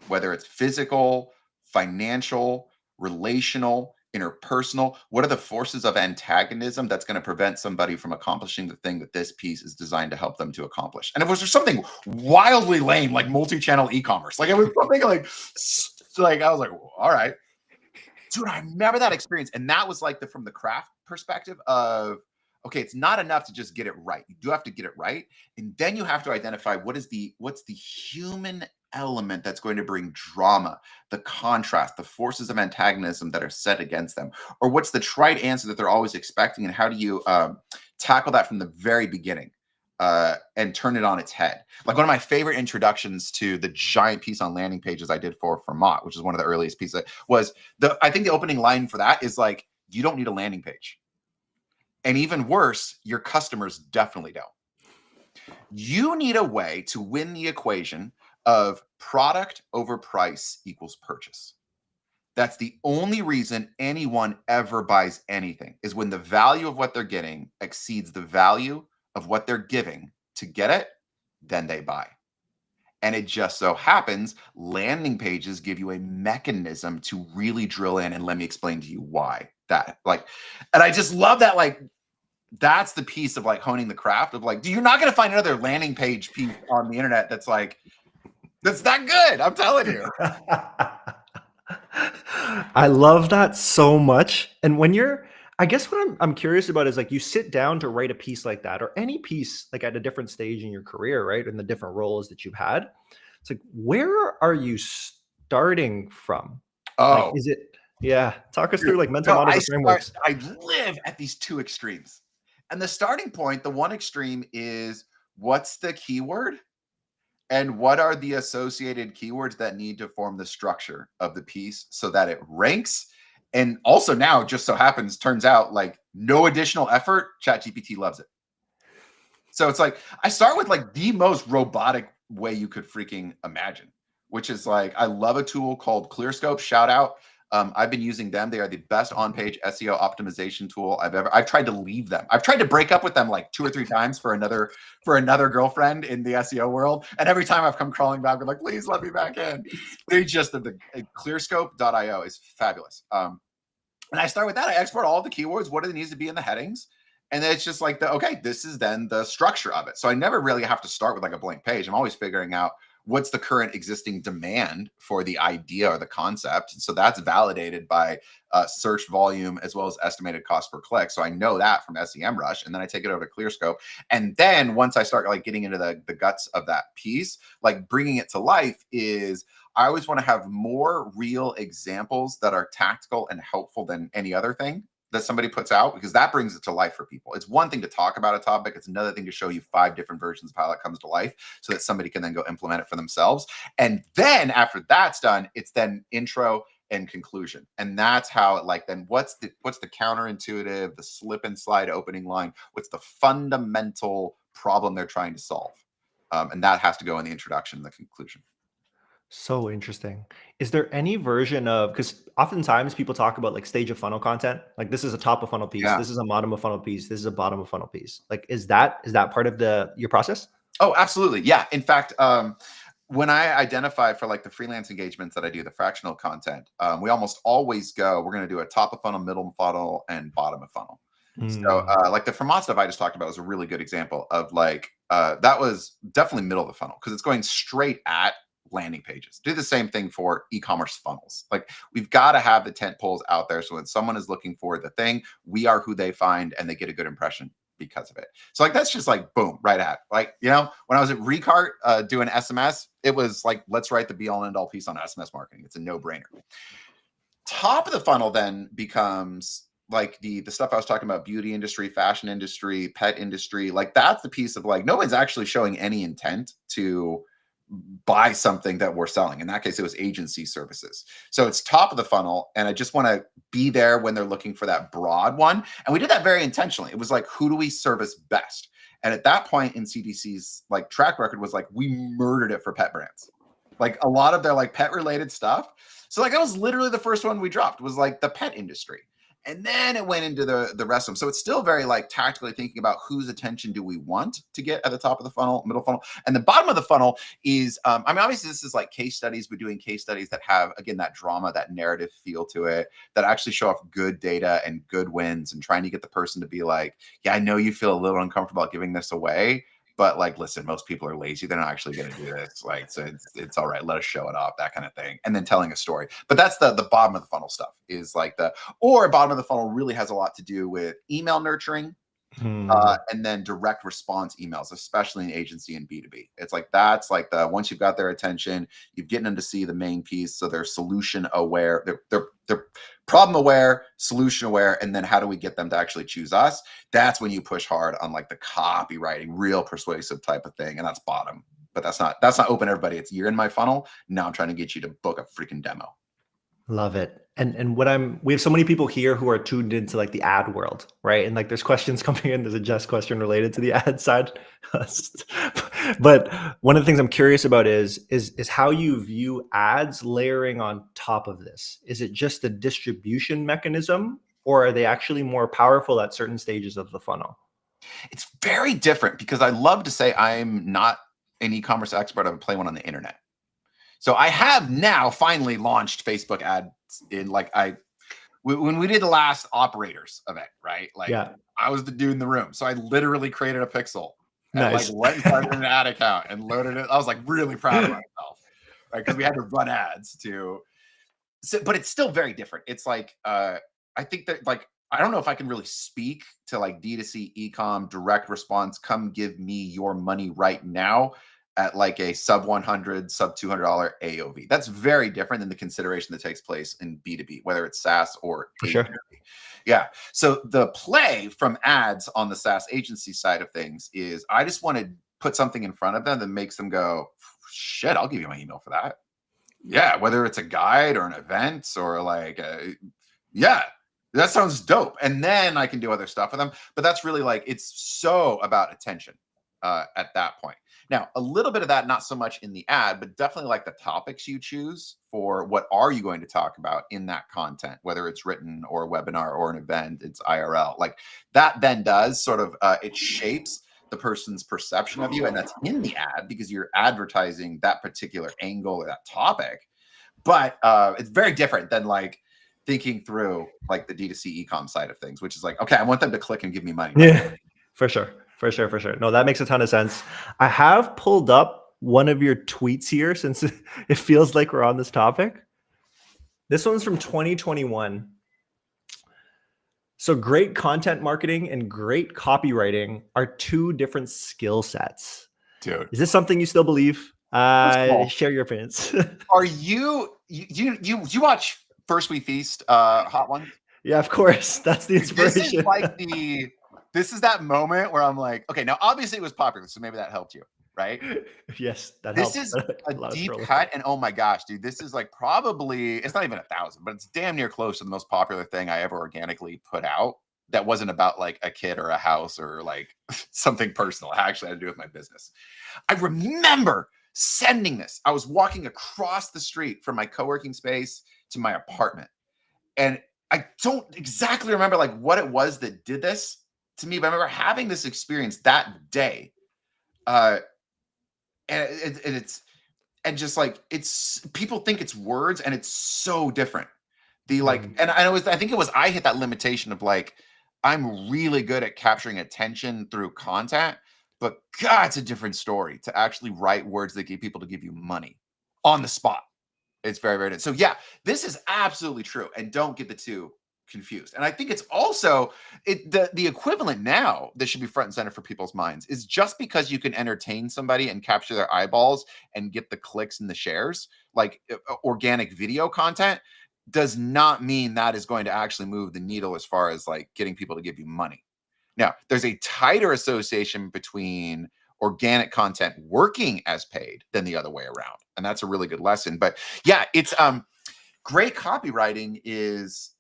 S3: whether it's physical, financial, relational, interpersonal. What are the forces of antagonism that's going to prevent somebody from accomplishing the thing that this piece is designed to help them to accomplish? And it was just something wildly lame, like multi-channel e-commerce. Like it was something like I was like, all right. Dude, I remember that experience. And that was like from the craft perspective of, okay, it's not enough to just get it right. You do have to get it right. And then you have to identify what's the human element that's going to bring drama, the contrast, the forces of antagonism that are set against them, or what's the trite answer that they're always expecting. And how do you tackle that from the very beginning and turn it on its head? Like one of my favorite introductions to the giant piece on landing pages I did for Mott, which is one of the earliest pieces, was I think the opening line for that is like, you don't need a landing page. And even worse, your customers definitely don't. You need a way to win the equation of product over price equals purchase. That's the only reason anyone ever buys anything, is when the value of what they're getting exceeds the value of what they're giving to get it, then they buy. And it just so happens landing pages give you a mechanism to really drill in, and let me explain to you why that, like, and I just love that, like, that's the piece of like honing the craft of like, you're not going to find another landing page piece on the internet that's like, that's that good. I'm telling you.
S1: I love that so much. And when you're, I guess what I'm curious about is like, you sit down to write a piece like that, or any piece like at a different stage in your career, right? And the different roles that you've had. It's like, where are you starting from? Like, is it, yeah. Talk us through like mental models or frameworks.
S3: I live at these two extremes. And the starting point, the one extreme is, what's the keyword? And what are the associated keywords that need to form the structure of the piece so that it ranks? And also now, just so happens, turns out, like, no additional effort, ChatGPT loves it. So it's like, I start with like the most robotic way you could freaking imagine, which is like, I love a tool called ClearScope, shout out. I've been using them. They are the best on-page SEO optimization tool I've tried to leave them. I've tried to break up with them like 2 or 3 times for another girlfriend in the SEO world. And every time I've come crawling back, I'm like, please let me back in. They just, the clearscope.io is fabulous. And I start with that. I export all the keywords. What do they need to be in the headings? And then it's just like, okay, this is then the structure of it. So I never really have to start with like a blank page. I'm always figuring out what's the current existing demand for the idea or the concept. And so that's validated by search volume as well as estimated cost per click. So I know that from SEMrush, and then I take it over to ClearScope. And then once I start like getting into the guts of that piece, like bringing it to life, is I always want to have more real examples that are tactical and helpful than any other thing that somebody puts out, because that brings it to life for people. It's one thing to talk about a topic. It's another thing to show you 5 different versions of how that comes to life so that somebody can then go implement it for themselves. And then after that's done, it's then intro and conclusion. And that's how it, like, then what's the counterintuitive, the slip and slide opening line? What's the fundamental problem they're trying to solve? And that has to go in the introduction and the conclusion.
S1: So interesting. Is there any version of, because oftentimes people talk about like stage of funnel content, like this is a top of funnel piece, this is a bottom of funnel piece, this is a bottom of funnel piece. Like, is that part of your process?
S3: Oh, absolutely. Yeah. In fact, when I identify for like the freelance engagements that I do, the fractional content, we almost always go, we're going to do a top of funnel, middle of funnel, and bottom of funnel. So like the Vermont stuff I just talked about was a really good example of like, that was definitely middle of the funnel, because it's going straight at landing pages. Do the same thing for e-commerce funnels. Like, we've got to have the tent poles out there, so when someone is looking for the thing, we are who they find, and they get a good impression because of it. So like, that's just like boom, right at, like, you know, when I was at Recart doing SMS, it was like, let's write the be all and end all piece on SMS marketing. It's a no-brainer. Top of the funnel then becomes like the stuff I was talking about, beauty industry, fashion industry, pet industry. Like, that's the piece of like, no one's actually showing any intent to buy something that we're selling. In that case, it was agency services. So it's top of the funnel, and I just want to be there when they're looking for that broad one. And we did that very intentionally. It was like, who do we service best? And at that point in CDC's like track record was like, we murdered it for pet brands, like a lot of their like pet related stuff. So like, that was literally the first one we dropped, was like the pet industry. And then it went into the rest of them. So it's still very like tactically thinking about whose attention do we want to get at the top of the funnel, middle funnel. And the bottom of the funnel is, I mean, obviously this is like case studies, but doing case studies that have, again, that drama, that narrative feel to it, that actually show off good data and good wins, and trying to get the person to be like, yeah, I know you feel a little uncomfortable about giving this away, but like, listen, most people are lazy. They're not actually going to do this. Like, so it's all right. Let us show it off, that kind of thing. And then telling a story. But that's the bottom of the funnel stuff, is like or bottom of the funnel really has a lot to do with email nurturing. And then direct response emails, especially in agency and B2B. It's like, that's like once you've got their attention, you've getting them to see the main piece. So they're solution aware, they're problem aware, solution aware. And then how do we get them to actually choose us? That's when you push hard on like the copywriting, real persuasive type of thing. And that's bottom, but that's not open everybody. It's, you're in my funnel. Now I'm trying to get you to book a freaking demo.
S1: Love it. And we have so many people here who are tuned into like the ad world, right? And like there's questions coming in. There's a Jess question related to the ad side. But one of the things I'm curious about is how you view ads layering on top of this. Is it just a distribution mechanism, or are they actually more powerful at certain stages of the funnel?
S3: It's very different, because I love to say I'm not an e-commerce expert. I would play one on the internet. So I have now finally launched Facebook ads in when we did the last operators event, right? Like I was the dude in the room. So I literally created a pixel and like went and started an ad account and loaded it. I was like really proud of myself, right? Because we had to run ads but it's still very different. It's like, I think that like, I don't know if I can really speak to like D2C e-com direct response. Come give me your money right now at like a sub 100, sub $200 AOV. That's very different than the consideration that takes place in B2B, whether it's SaaS or
S1: for sure.
S3: Yeah. So the play from ads on the SaaS agency side of things is I just want to put something in front of them that makes them go, shit, I'll give you my email for that. Yeah. Whether it's a guide or an event or like, yeah, that sounds dope. And then I can do other stuff with them. But that's really like, it's so about attention at that point. Now, a little bit of that, not so much in the ad, but definitely like the topics you choose for what are you going to talk about in that content, whether it's written or a webinar or an event, it's IRL. Like that then does sort of, it shapes the person's perception of you, and that's in the ad because you're advertising that particular angle or that topic. But it's very different than like thinking through like the D2C e-com side of things, which is like, okay, I want them to click and give me money.
S1: Yeah, for sure. For sure. No, that makes a ton of sense. I have pulled up one of your tweets here since it feels like we're on this topic. This one's from 2021. So great content marketing and great copywriting are two different skill sets.
S3: Dude,
S1: is this something you still believe? Share your opinions.
S3: Are you watch First We Feast, Hot Ones?
S1: Yeah, of course. That's the inspiration.
S3: This is like this is that moment where I'm like, okay, now obviously it was popular, so maybe that helped you, right?
S1: Yes, that
S3: this
S1: helps.
S3: Is a deep cut, and oh my gosh, dude, this is like probably, it's not even 1,000, but it's damn near close to the most popular thing I ever organically put out that wasn't about like a kid or a house or like something personal. It actually had to do with my business. I remember sending this. I was walking across the street from my co-working space to my apartment, and I don't exactly remember like what it was that did this to me, but I remember having this experience that day. And it's just like, it's, people think it's words, and it's so different. The like, and I think it was, I hit that limitation of like, I'm really good at capturing attention through content, but God, it's a different story to actually write words that get people to give you money on the spot. It's very, very different. So yeah, this is absolutely true. And don't get the two confused. And I think it's also the equivalent now that should be front and center for people's minds is just because you can entertain somebody and capture their eyeballs and get the clicks and the shares, like organic video content, does not mean that is going to actually move the needle as far as like getting people to give you money. Now, there's a tighter association between organic content working as paid than the other way around. And that's a really good lesson. But yeah, it's great copywriting is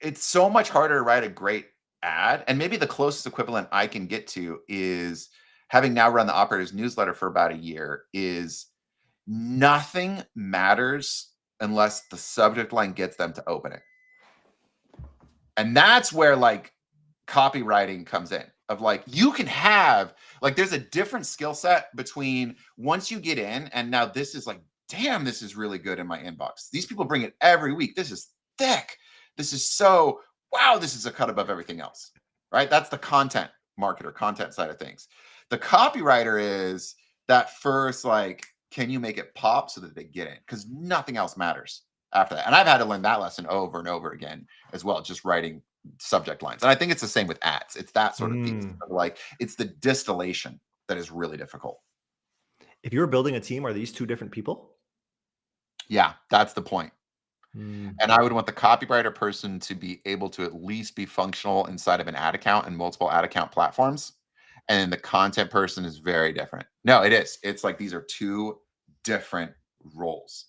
S3: it's so much harder to write a great ad. And maybe the closest equivalent I can get to is, having now run the Operators newsletter for about a year, is nothing matters unless the subject line gets them to open it. And that's where like copywriting comes in, of like, you can have like, there's a different skill set between once you get in and now this is like, damn, this is really good in my inbox. These people bring it every week. This is thick. This is so, wow, this is a cut above everything else, right? That's the content marketer, content side of things. The copywriter is that first, like, can you make it pop so that they get in? Because nothing else matters after that. And I've had to learn that lesson over and over again as well, just writing subject lines. And I think it's the same with ads. It's that sort of piece. Like, it's the distillation that is really difficult.
S1: If you were building a team, are these two different people?
S3: Yeah, that's the point. And I would want the copywriter person to be able to at least be functional inside of an ad account and multiple ad account platforms. And then the content person is very different. No, it is. It's like, these are two different roles.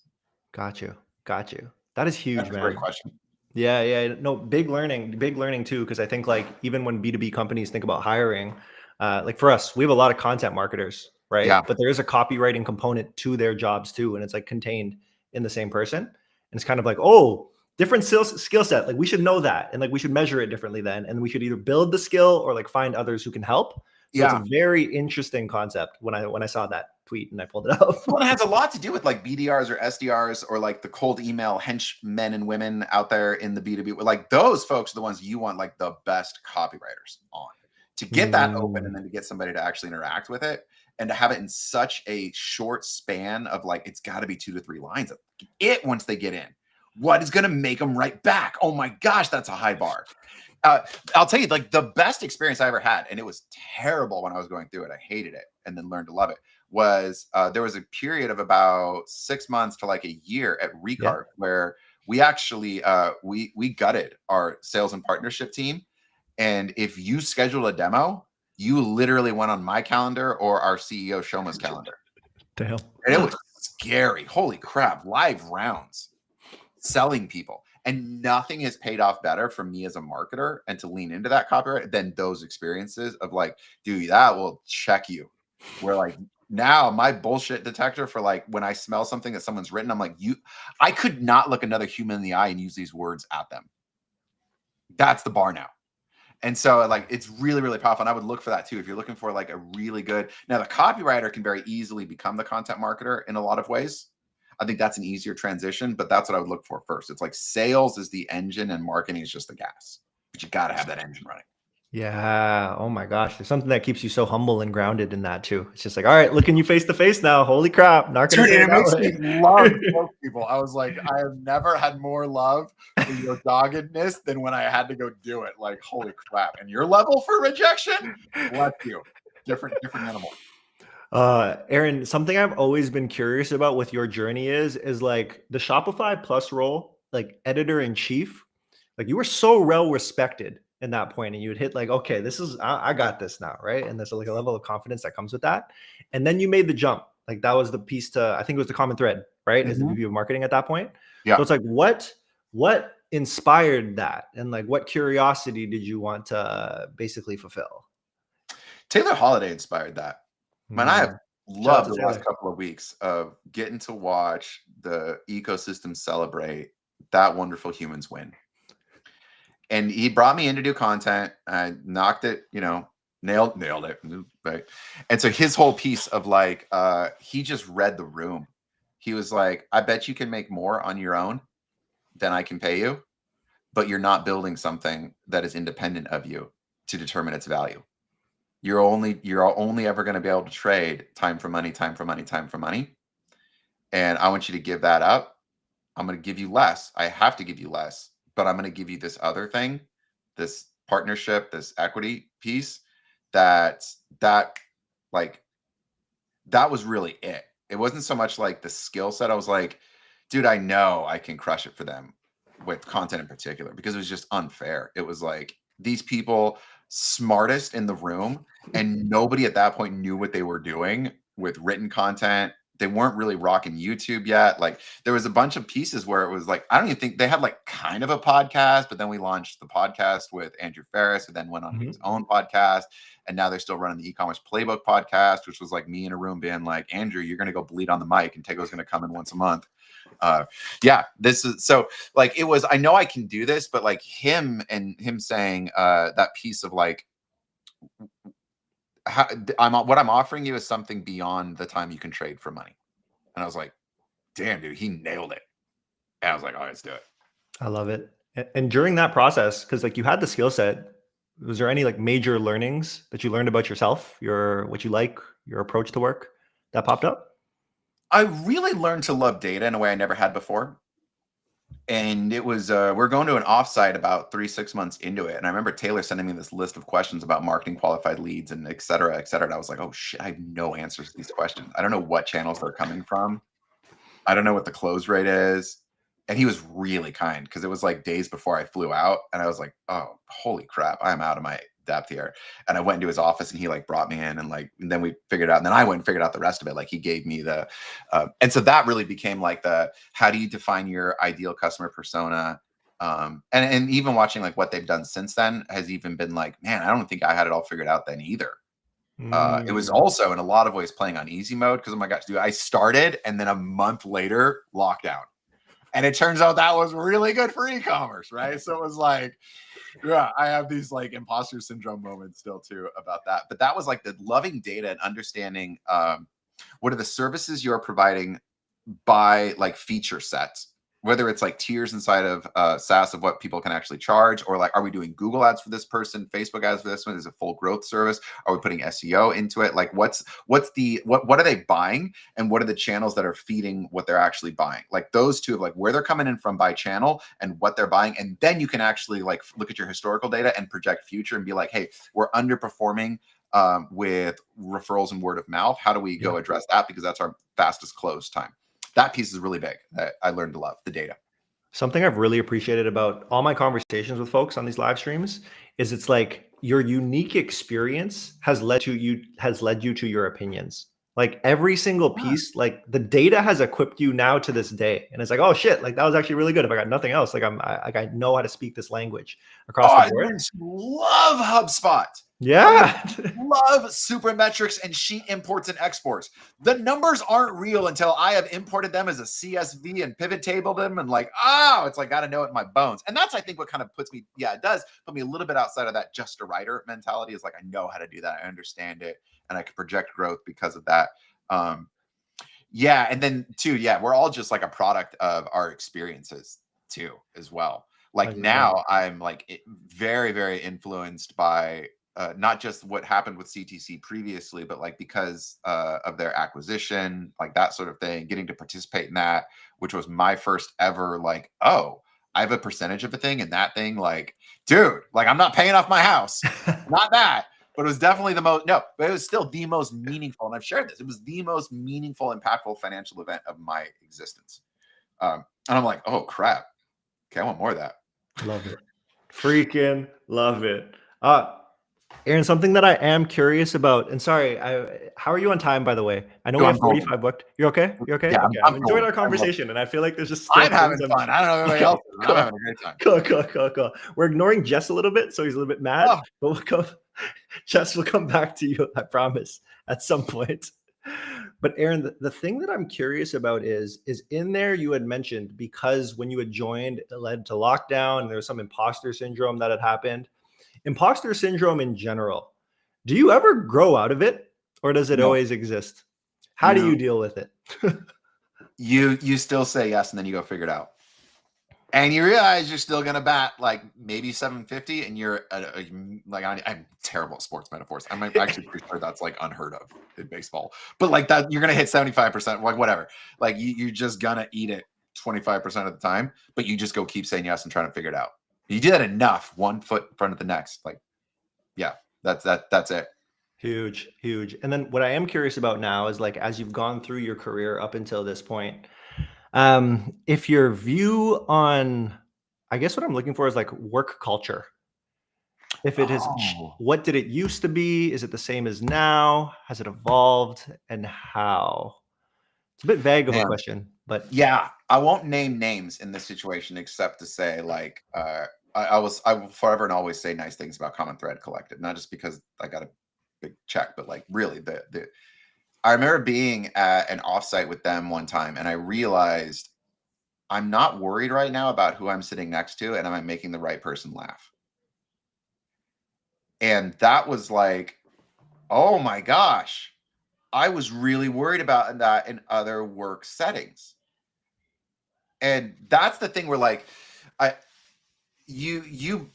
S1: Got you. Got you. That is huge,
S3: That's a
S1: man.
S3: great question.
S1: Yeah, yeah. No, big learning too. Because I think like even when B2B companies think about hiring, like for us, we have a lot of content marketers, right?
S3: Yeah.
S1: But there is a copywriting component to their jobs too, and it's like contained in the same person. And it's kind of like, oh, different skill set. Like we should know that, and like we should measure it differently then, and we should either build the skill or like find others who can help. So it's a very interesting concept when I saw that tweet and I pulled it up.
S3: Well, it has a lot to do with like BDRs or SDRs or like the cold email henchmen and women out there in the B2B. Like those folks are the ones you want like the best copywriters on to get that open and then to get somebody to actually interact with it and to have it in such a short span of like, it's got to be 2 to 3 lines of it once they get in. What is going to make them write back? Oh my gosh, that's a high bar. I'll tell you, like the best experience I ever had, and it was terrible when I was going through it. I hated it and then learned to love it. Was there was a period of about 6 months to like a year at Recart where we actually we gutted our sales and partnership team. And if you scheduled a demo, you literally went on my calendar or our CEO Shoma's calendar.
S1: Damn.
S3: And it was scary. Holy crap! Live rounds, selling people. And nothing has paid off better for me as a marketer and to lean into that copyright than those experiences of like, dude, that will check you. Where like now my bullshit detector for like when I smell something that someone's written, I'm like, I could not look another human in the eye and use these words at them. That's the bar now. And so like, it's really, really powerful. And I would look for that too. If you're looking for like a really good, now the copywriter can very easily become the content marketer in a lot of ways. I think that's an easier transition, but that's what I would look for first. It's like sales is the engine and marketing is just the gas, but you got to have that engine running.
S1: Yeah. Oh my gosh. There's something that keeps you so humble and grounded in that too. It's just like, all right, looking you face to face now. Holy crap. Not gonna say
S3: Dude, it makes
S1: that
S3: me love those people. I was like, I have never had more love for your doggedness than when I had to go do it. Like, holy crap. And your level for rejection? Bless you. Different animal.
S1: Aaron, something I've always been curious about with your journey is like the Shopify Plus role, like editor in chief. Like you were so well respected in that point, and you would hit like, okay, this is I got this now, right? And there's like a level of confidence that comes with that. And then you made the jump. Like that was the piece to, I think it was the common thread, right? As the VP of marketing at that point.
S3: Yeah.
S1: So it's like, what inspired that, and like what curiosity did you want to basically fulfill?
S3: Taylor Holiday inspired that. Man, I have loved the last couple of weeks of getting to watch the ecosystem celebrate that wonderful humans win. And he brought me in to do content. I knocked it, nailed it. Right. And so his whole piece of like, he just read the room. He was like, I bet you can make more on your own than I can pay you, but you're not building something that is independent of you to determine its value. You're only ever going to be able to trade time for money, time for money, time for money. And I want you to give that up. I'm going to give you less. I have to give you less, but I'm going to give you this other thing, this partnership, this equity piece that was really it. It wasn't so much like the skill set. I was like, dude, I know I can crush it for them with content in particular because it was just unfair. It was like these people smartest in the room and nobody at that point knew what they were doing with written content. They weren't really rocking YouTube yet. Like there was a bunch of pieces where it was like, I don't even think they had like kind of a podcast, but then we launched the podcast with Andrew Ferris, who then went on his own podcast. And now they're still running the e-commerce playbook podcast, which was like me in a room being like, Andrew, you're going to go bleed on the mic and Tego's going to come in once a month. This is so like, it was, I know I can do this, but like him saying that piece of like, what I'm offering you is something beyond the time you can trade for money. And I was like, damn, dude, he nailed it. And I was like, all right, let's do it.
S1: I love it. And during that process, because like you had the skill set, was there any like major learnings that you learned about yourself, what you like, your approach to work that popped up?
S3: I really learned to love data in a way I never had before. And it was, we're going to an offsite about 3-6 months into it. And I remember Taylor sending me this list of questions about marketing qualified leads and et cetera, et cetera. And I was like, oh shit, I have no answers to these questions. I don't know what channels they're coming from. I don't know what the close rate is. And he was really kind because it was like days before I flew out. And I was like, oh, holy crap, I'm out of my depth here. And I went into his office and he like brought me in and like, and then we figured out, and then I went and figured out the rest of it. Like he gave me the, and so that really became like the, how do you define your ideal customer persona? And even watching like what they've done since then has even been like, man, I don't think I had it all figured out then either. It was also in a lot of ways playing on easy mode because, oh my gosh, dude, I started and then a month later, lockdown. And it turns out that was really good for e-commerce, right? So it was like, yeah, I have these like imposter syndrome moments still too about that. But that was like the loving data and understanding what are the services you're providing by like feature sets, whether it's like tiers inside of SaaS of what people can actually charge, or like, are we doing Google ads for this person, Facebook ads for this one? Is it full growth service? Are we putting SEO into it? Like what are they buying, and what are the channels that are feeding what they're actually buying? Like those two of like where they're coming in from by channel and what they're buying. And then you can actually like look at your historical data and project future and be like, hey, we're underperforming with referrals and word of mouth. How do we go address that? Because that's our fastest close time. That piece is really big that I learned to love, the data.
S1: Something I've really appreciated about all my conversations with folks on these live streams is it's like your unique experience has led you to your opinions. Like every single piece, like the data has equipped you now to this day. And it's like, oh shit, like that was actually really good. If I got nothing else, like I know how to speak this language across the board.
S3: I love HubSpot.
S1: Yeah.
S3: Love Supermetrics and sheet imports and exports. The numbers aren't real until I have imported them as a CSV and pivot tabled them and like, oh, it's like, got to know it in my bones. And that's, I think, what kind of puts me, it does put me a little bit outside of that just a writer mentality, is like, I know how to do that. I understand it and I can project growth because of that. And then too, we're all just like a product of our experiences too, as well. Like now I'm like very, very influenced by not just what happened with CTC previously, but like because of their acquisition, like that sort of thing, getting to participate in that, which was my first ever, like, oh, I have a percentage of a thing, and that thing, like, dude, like I'm not paying off my house, not that, but it was definitely but it was still the most meaningful. And I've shared this. It was the most meaningful, impactful financial event of my existence. And I'm like, oh crap. Okay. I want more of that.
S1: Love it. Freaking love it. Aaron, something that I am curious about, and sorry, how are you on time, by the way? I know we have 45 booked. You're okay? You're okay?
S3: Yeah,
S1: okay. I'm enjoying our conversation, and I feel like there's just
S3: I'm having fun. I don't know anybody else. I'm having a great time.
S1: Cool. We're ignoring Jess a little bit, so he's a little bit mad, but Jess will come back to you, I promise, at some point. But Aaron, the thing that I'm curious about is in there you had mentioned, because when you had joined, it led to lockdown, and there was some imposter syndrome that had happened. Imposter syndrome in general, do you ever grow out of it, or does it always exist? How do you deal with it?
S3: You still say yes, and then you go figure it out. And you realize you're still going to bat like maybe 750, and you're like, I'm terrible at sports metaphors. I'm actually pretty sure that's like unheard of in baseball. But like that, you're going to hit 75%, like whatever. Like you're just going to eat it 25% of the time, but you just go keep saying yes and trying to figure it out. You do that enough, one foot in front of the next. Like, that's it.
S1: Huge. And then what I am curious about now is like, as you've gone through your career up until this point, if your view on, I guess what I'm looking for is like work culture. If it is, what did it used to be? Is it the same as now? Has it evolved, and how? It's a bit vague of a question, but
S3: I won't name names in this situation except to say like, I will forever and always say nice things about Common Thread Collective, not just because I got a big check, but like really I remember being at an offsite with them one time, and I realized I'm not worried right now about who I'm sitting next to, and am I making the right person laugh? And that was like, oh my gosh, I was really worried about that in other work settings. And that's the thing where like, you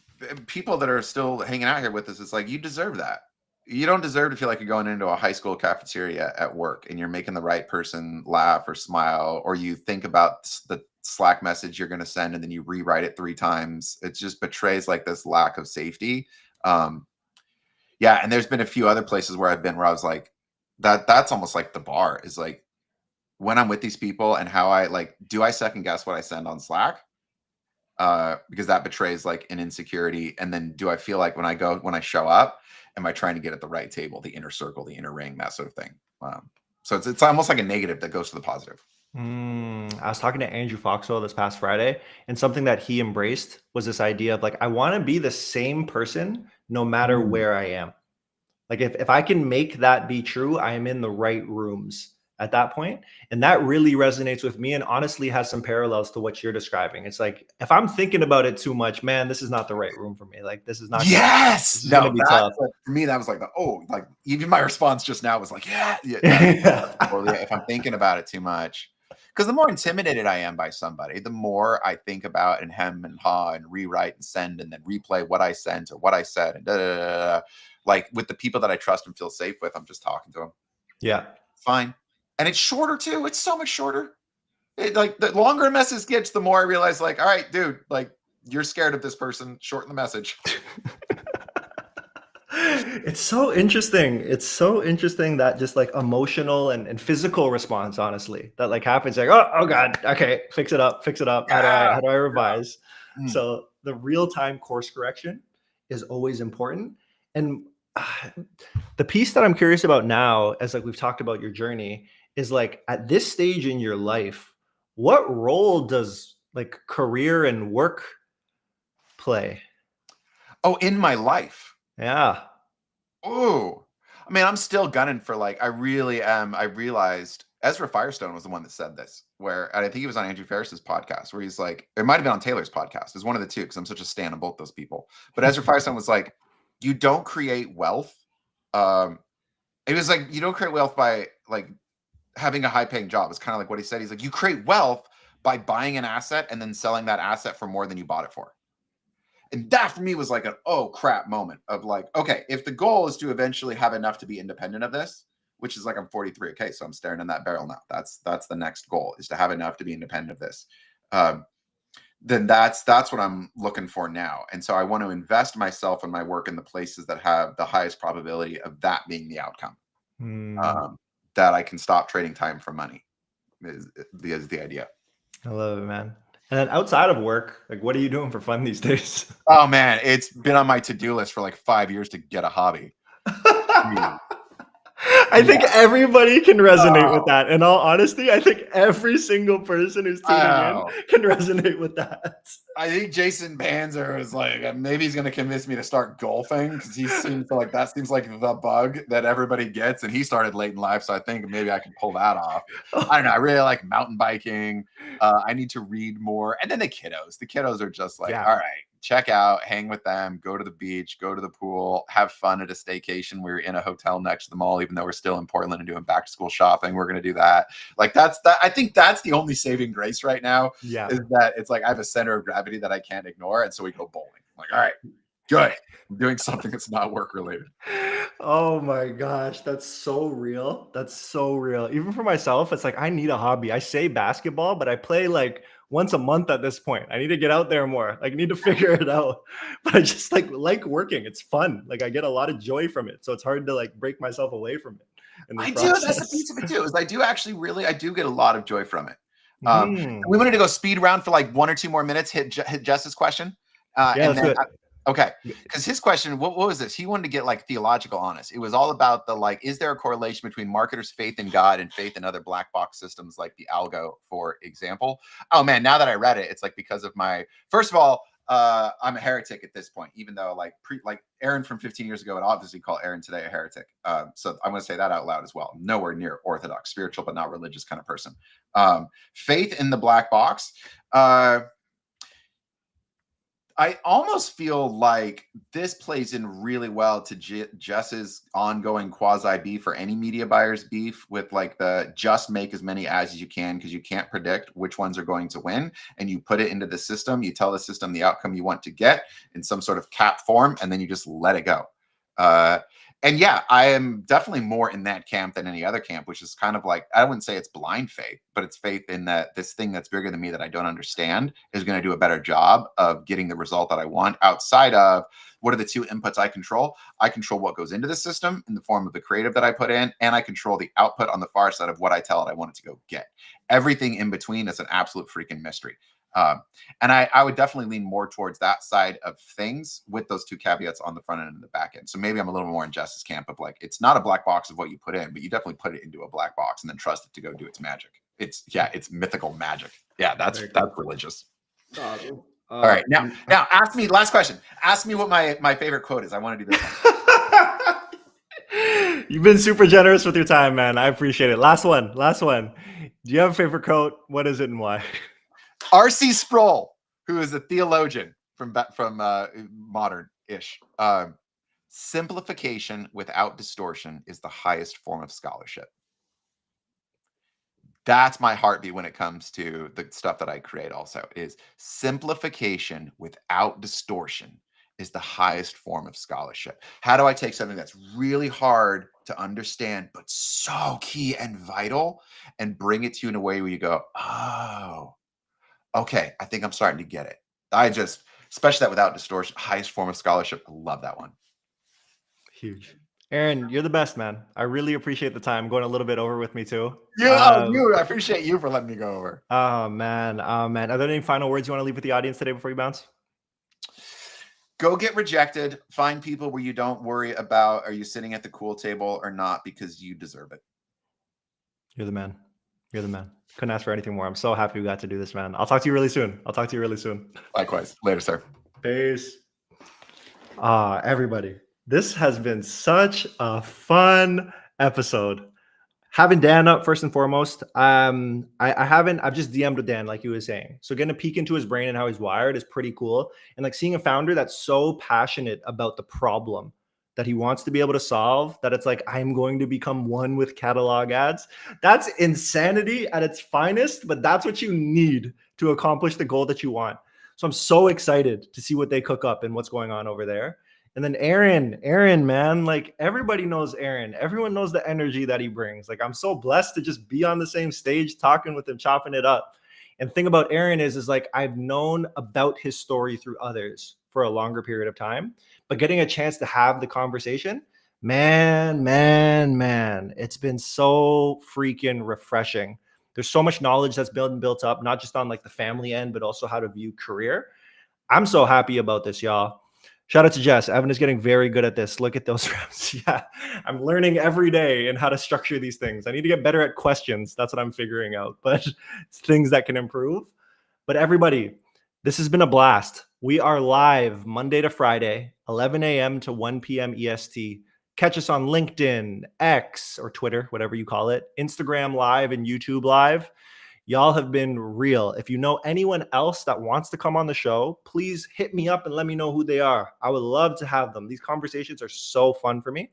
S3: people that are still hanging out here with us, it's like, you deserve that. You don't deserve to feel like you're going into a high school cafeteria at work and you're making the right person laugh or smile, or you think about the Slack message you're going to send and then you rewrite it 3 times. It just betrays like this lack of safety. And there's been a few other places where I've been where I was like, that's almost like the bar is like, when I'm with these people and how I like, do I second guess what I send on Slack? because that betrays like an insecurity. And then do I feel like when I show up, am I trying to get at the right table, the inner circle, the inner ring, that sort of thing? So it's almost like a negative that goes to the positive.
S1: I was talking to Andrew Foxwell this past Friday, and something that he embraced was this idea of like, I want to be the same person no matter where I am. Like if I can make that be true, I am in the right rooms at that point. And that really resonates with me and honestly has some parallels to what you're describing. It's like, if I'm thinking about it too much, man, this is not the right room for me. Like this is not
S3: yes
S1: this is gonna be tough.
S3: For me, that was like like even my response just now was like, yeah. If I'm thinking about it too much. Because the more intimidated I am by somebody, the more I think about and hem and haw and rewrite and send and then replay what I sent or what I said and like with the people that I trust and feel safe with, I'm just talking to them.
S1: Yeah.
S3: Fine. And it's shorter too. It's so much shorter. Like the longer a message gets, the more I realize like, all right, dude, like you're scared of this person. Shorten the message.
S1: It's so interesting. It's so interesting that just like emotional and physical response, honestly, that like happens like, oh God, okay, fix it up. How do I revise? So the real-time course correction is always important. And the piece that I'm curious about now, as like we've talked about your journey, is like at this stage in your life, what role does like career and work play?
S3: Oh, in my life.
S1: Yeah.
S3: Oh, I mean, I'm still gunning for like, I really am. I realized Ezra Firestone was the one that said this, and I think he was on Andrew Ferris's podcast where he's like, it might've been on Taylor's podcast. It's one of the two, because I'm such a stan of both those people. But Ezra Firestone was like, you don't create wealth. It was like, you don't create wealth by like having a high paying job. It's kind of like what he said. He's like, you create wealth by buying an asset and then selling that asset for more than you bought it for. And that for me was like an oh crap moment of like, okay, if the goal is to eventually have enough to be independent of this, which is like I'm 43, okay, so I'm staring in that barrel now. That's the next goal, is to have enough to be independent of this. Then that's what I'm looking for now. And so I want to invest myself and my work in the places that have the highest probability of that being the outcome. That I can stop trading time for money is the idea.
S1: I love it, man. And then outside of work, like what are you doing for fun these days?
S3: Oh man, it's been on my to-do list for like 5 years to get a hobby.
S1: I think everybody can resonate with that. In all honesty, I think every single person who's tuning in can resonate with that.
S3: I think Jason Panzer is like, maybe he's going to convince me to start golfing, because he seems like that seems like the bug that everybody gets. And he started late in life, so I think maybe I can pull that off. I don't know. I really like mountain biking. I need to read more. And then the kiddos are just like, all right, check out, hang with them, go to the beach, go to the pool, have fun at a staycation. We're in a hotel next to the mall, even though we're still in Portland and doing back to school shopping. We're going to do that. Like that. I think that's the only saving grace right now.
S1: Yeah.
S3: Is that it's like I have a center of gravity that I can't ignore. And so we go bowling. I'm like, all right, good. I'm doing something that's not work related.
S1: Oh my gosh. That's so real. That's so real. Even for myself, it's like, I need a hobby. I say basketball, but I play like once a month at this point. I need to get out there more. Like, I need to figure it out. But I just like working. It's fun. Like I get a lot of joy from it. So it's hard to like break myself away from it.
S3: I do. That's a piece of it too. Is I do get a lot of joy from it. We wanted to go speed round for like 1 or 2 more minutes. Hit Jess's question.
S1: Let's do it.
S3: Okay, because his question, what was this? He wanted to get like theological honest. It was all about the like, is there a correlation between marketers' faith in God and faith in other black box systems like the algo, for example? Oh man, now that I read it, it's like because of my, first of all, I'm a heretic at this point, even though like Aaron from 15 years ago would obviously call Aaron today a heretic. So I'm going to say that out loud as well. I'm nowhere near orthodox, spiritual, but not religious kind of person. Faith in the black box. I almost feel like this plays in really well to Jess's ongoing quasi beef, or any media buyer's beef, with like the just make as many ads as you can, because you can't predict which ones are going to win. And you put it into the system, you tell the system the outcome you want to get in some sort of cap form, and then you just let it go. And yeah, I am definitely more in that camp than any other camp, which is kind of like, I wouldn't say it's blind faith, but it's faith in that this thing that's bigger than me that I don't understand is going to do a better job of getting the result that I want, outside of what are the 2 inputs I control. I control what goes into the system in the form of the creative that I put in, and I control the output on the far side of what I tell it I want it to go get. Everything in between is an absolute freaking mystery. And I would definitely lean more towards that side of things with those two caveats on the front end and the back end. So maybe I'm a little more in Jess's camp of like, it's not a black box of what you put in, but you definitely put it into a black box and then trust it to go do its magic. It's mythical magic. Yeah, that's religious.
S1: Awesome.
S3: All right, now ask me, last question. Ask me what my favorite quote is. I want to do this one.
S1: You've been super generous with your time, man. I appreciate it. Last one. Do you have a favorite quote? What is it and why?
S3: R.C. Sproul, who is a theologian from modern-ish. Simplification without distortion is the highest form of scholarship. That's my heartbeat when it comes to the stuff that I create also, is simplification without distortion is the highest form of scholarship. How do I take something that's really hard to understand, but so key and vital, and bring it to you in a way where you go, oh, okay, I think I'm starting to get it. Especially that without distortion, highest form of scholarship. I love that one.
S1: Huge. Aaron, you're the best, man. I really appreciate the time going a little bit over with me too.
S3: I appreciate you for letting me go over.
S1: Oh man. Are there any final words you want to leave with the audience today before you bounce?
S3: Go get rejected. Find people where you don't worry about, are you sitting at the cool table or not, because you deserve it.
S1: You're the man. Couldn't ask for anything more. I'm so happy we got to do this, man. I'll talk to you really soon.
S3: Likewise. Later, sir.
S1: Peace. Everybody. This has been such a fun episode. Having Dan up first and foremost. I've just DM'd with Dan, like he was saying. So getting a peek into his brain and how he's wired is pretty cool. And like seeing a founder that's so passionate about the problem that he wants to be able to solve, that it's like, I'm going to become one with catalog ads. That's insanity at its finest, but that's what you need to accomplish the goal that you want. So I'm so excited to see what they cook up and what's going on over there. And then Aaron, man, like everybody knows Aaron. Everyone knows the energy that he brings. Like I'm so blessed to just be on the same stage, talking with him, chopping it up. And the thing about Aaron is like I've known about his story through others for a longer period of time, but getting a chance to have the conversation, man, it's been so freaking refreshing. There's so much knowledge that's been built up, not just on like the family end, but also how to view career. I'm so happy about this, y'all. Shout out to Jess. Evan is getting very good at this. Look at those reps. Yeah, I'm learning every day in how to structure these things. I need to get better at questions. That's what I'm figuring out, but it's things that can improve. But everybody, this has been a blast. We are live Monday to Friday, 11 a.m. to 1 p.m. EST. Catch us on LinkedIn, X, or Twitter, whatever you call it, Instagram Live and YouTube Live. Y'all have been real. If you know anyone else that wants to come on the show, please hit me up and let me know who they are. I would love to have them. These conversations are so fun for me.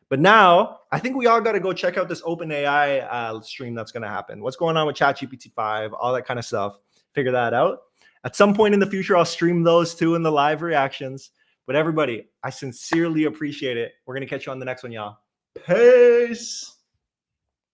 S1: But now I think we all got to go check out this OpenAI stream that's going to happen. What's going on with ChatGPT 5, all that kind of stuff. Figure that out. At some point in the future, I'll stream those too in the live reactions. But everybody, I sincerely appreciate it. We're going to catch you on the next one, y'all. Peace.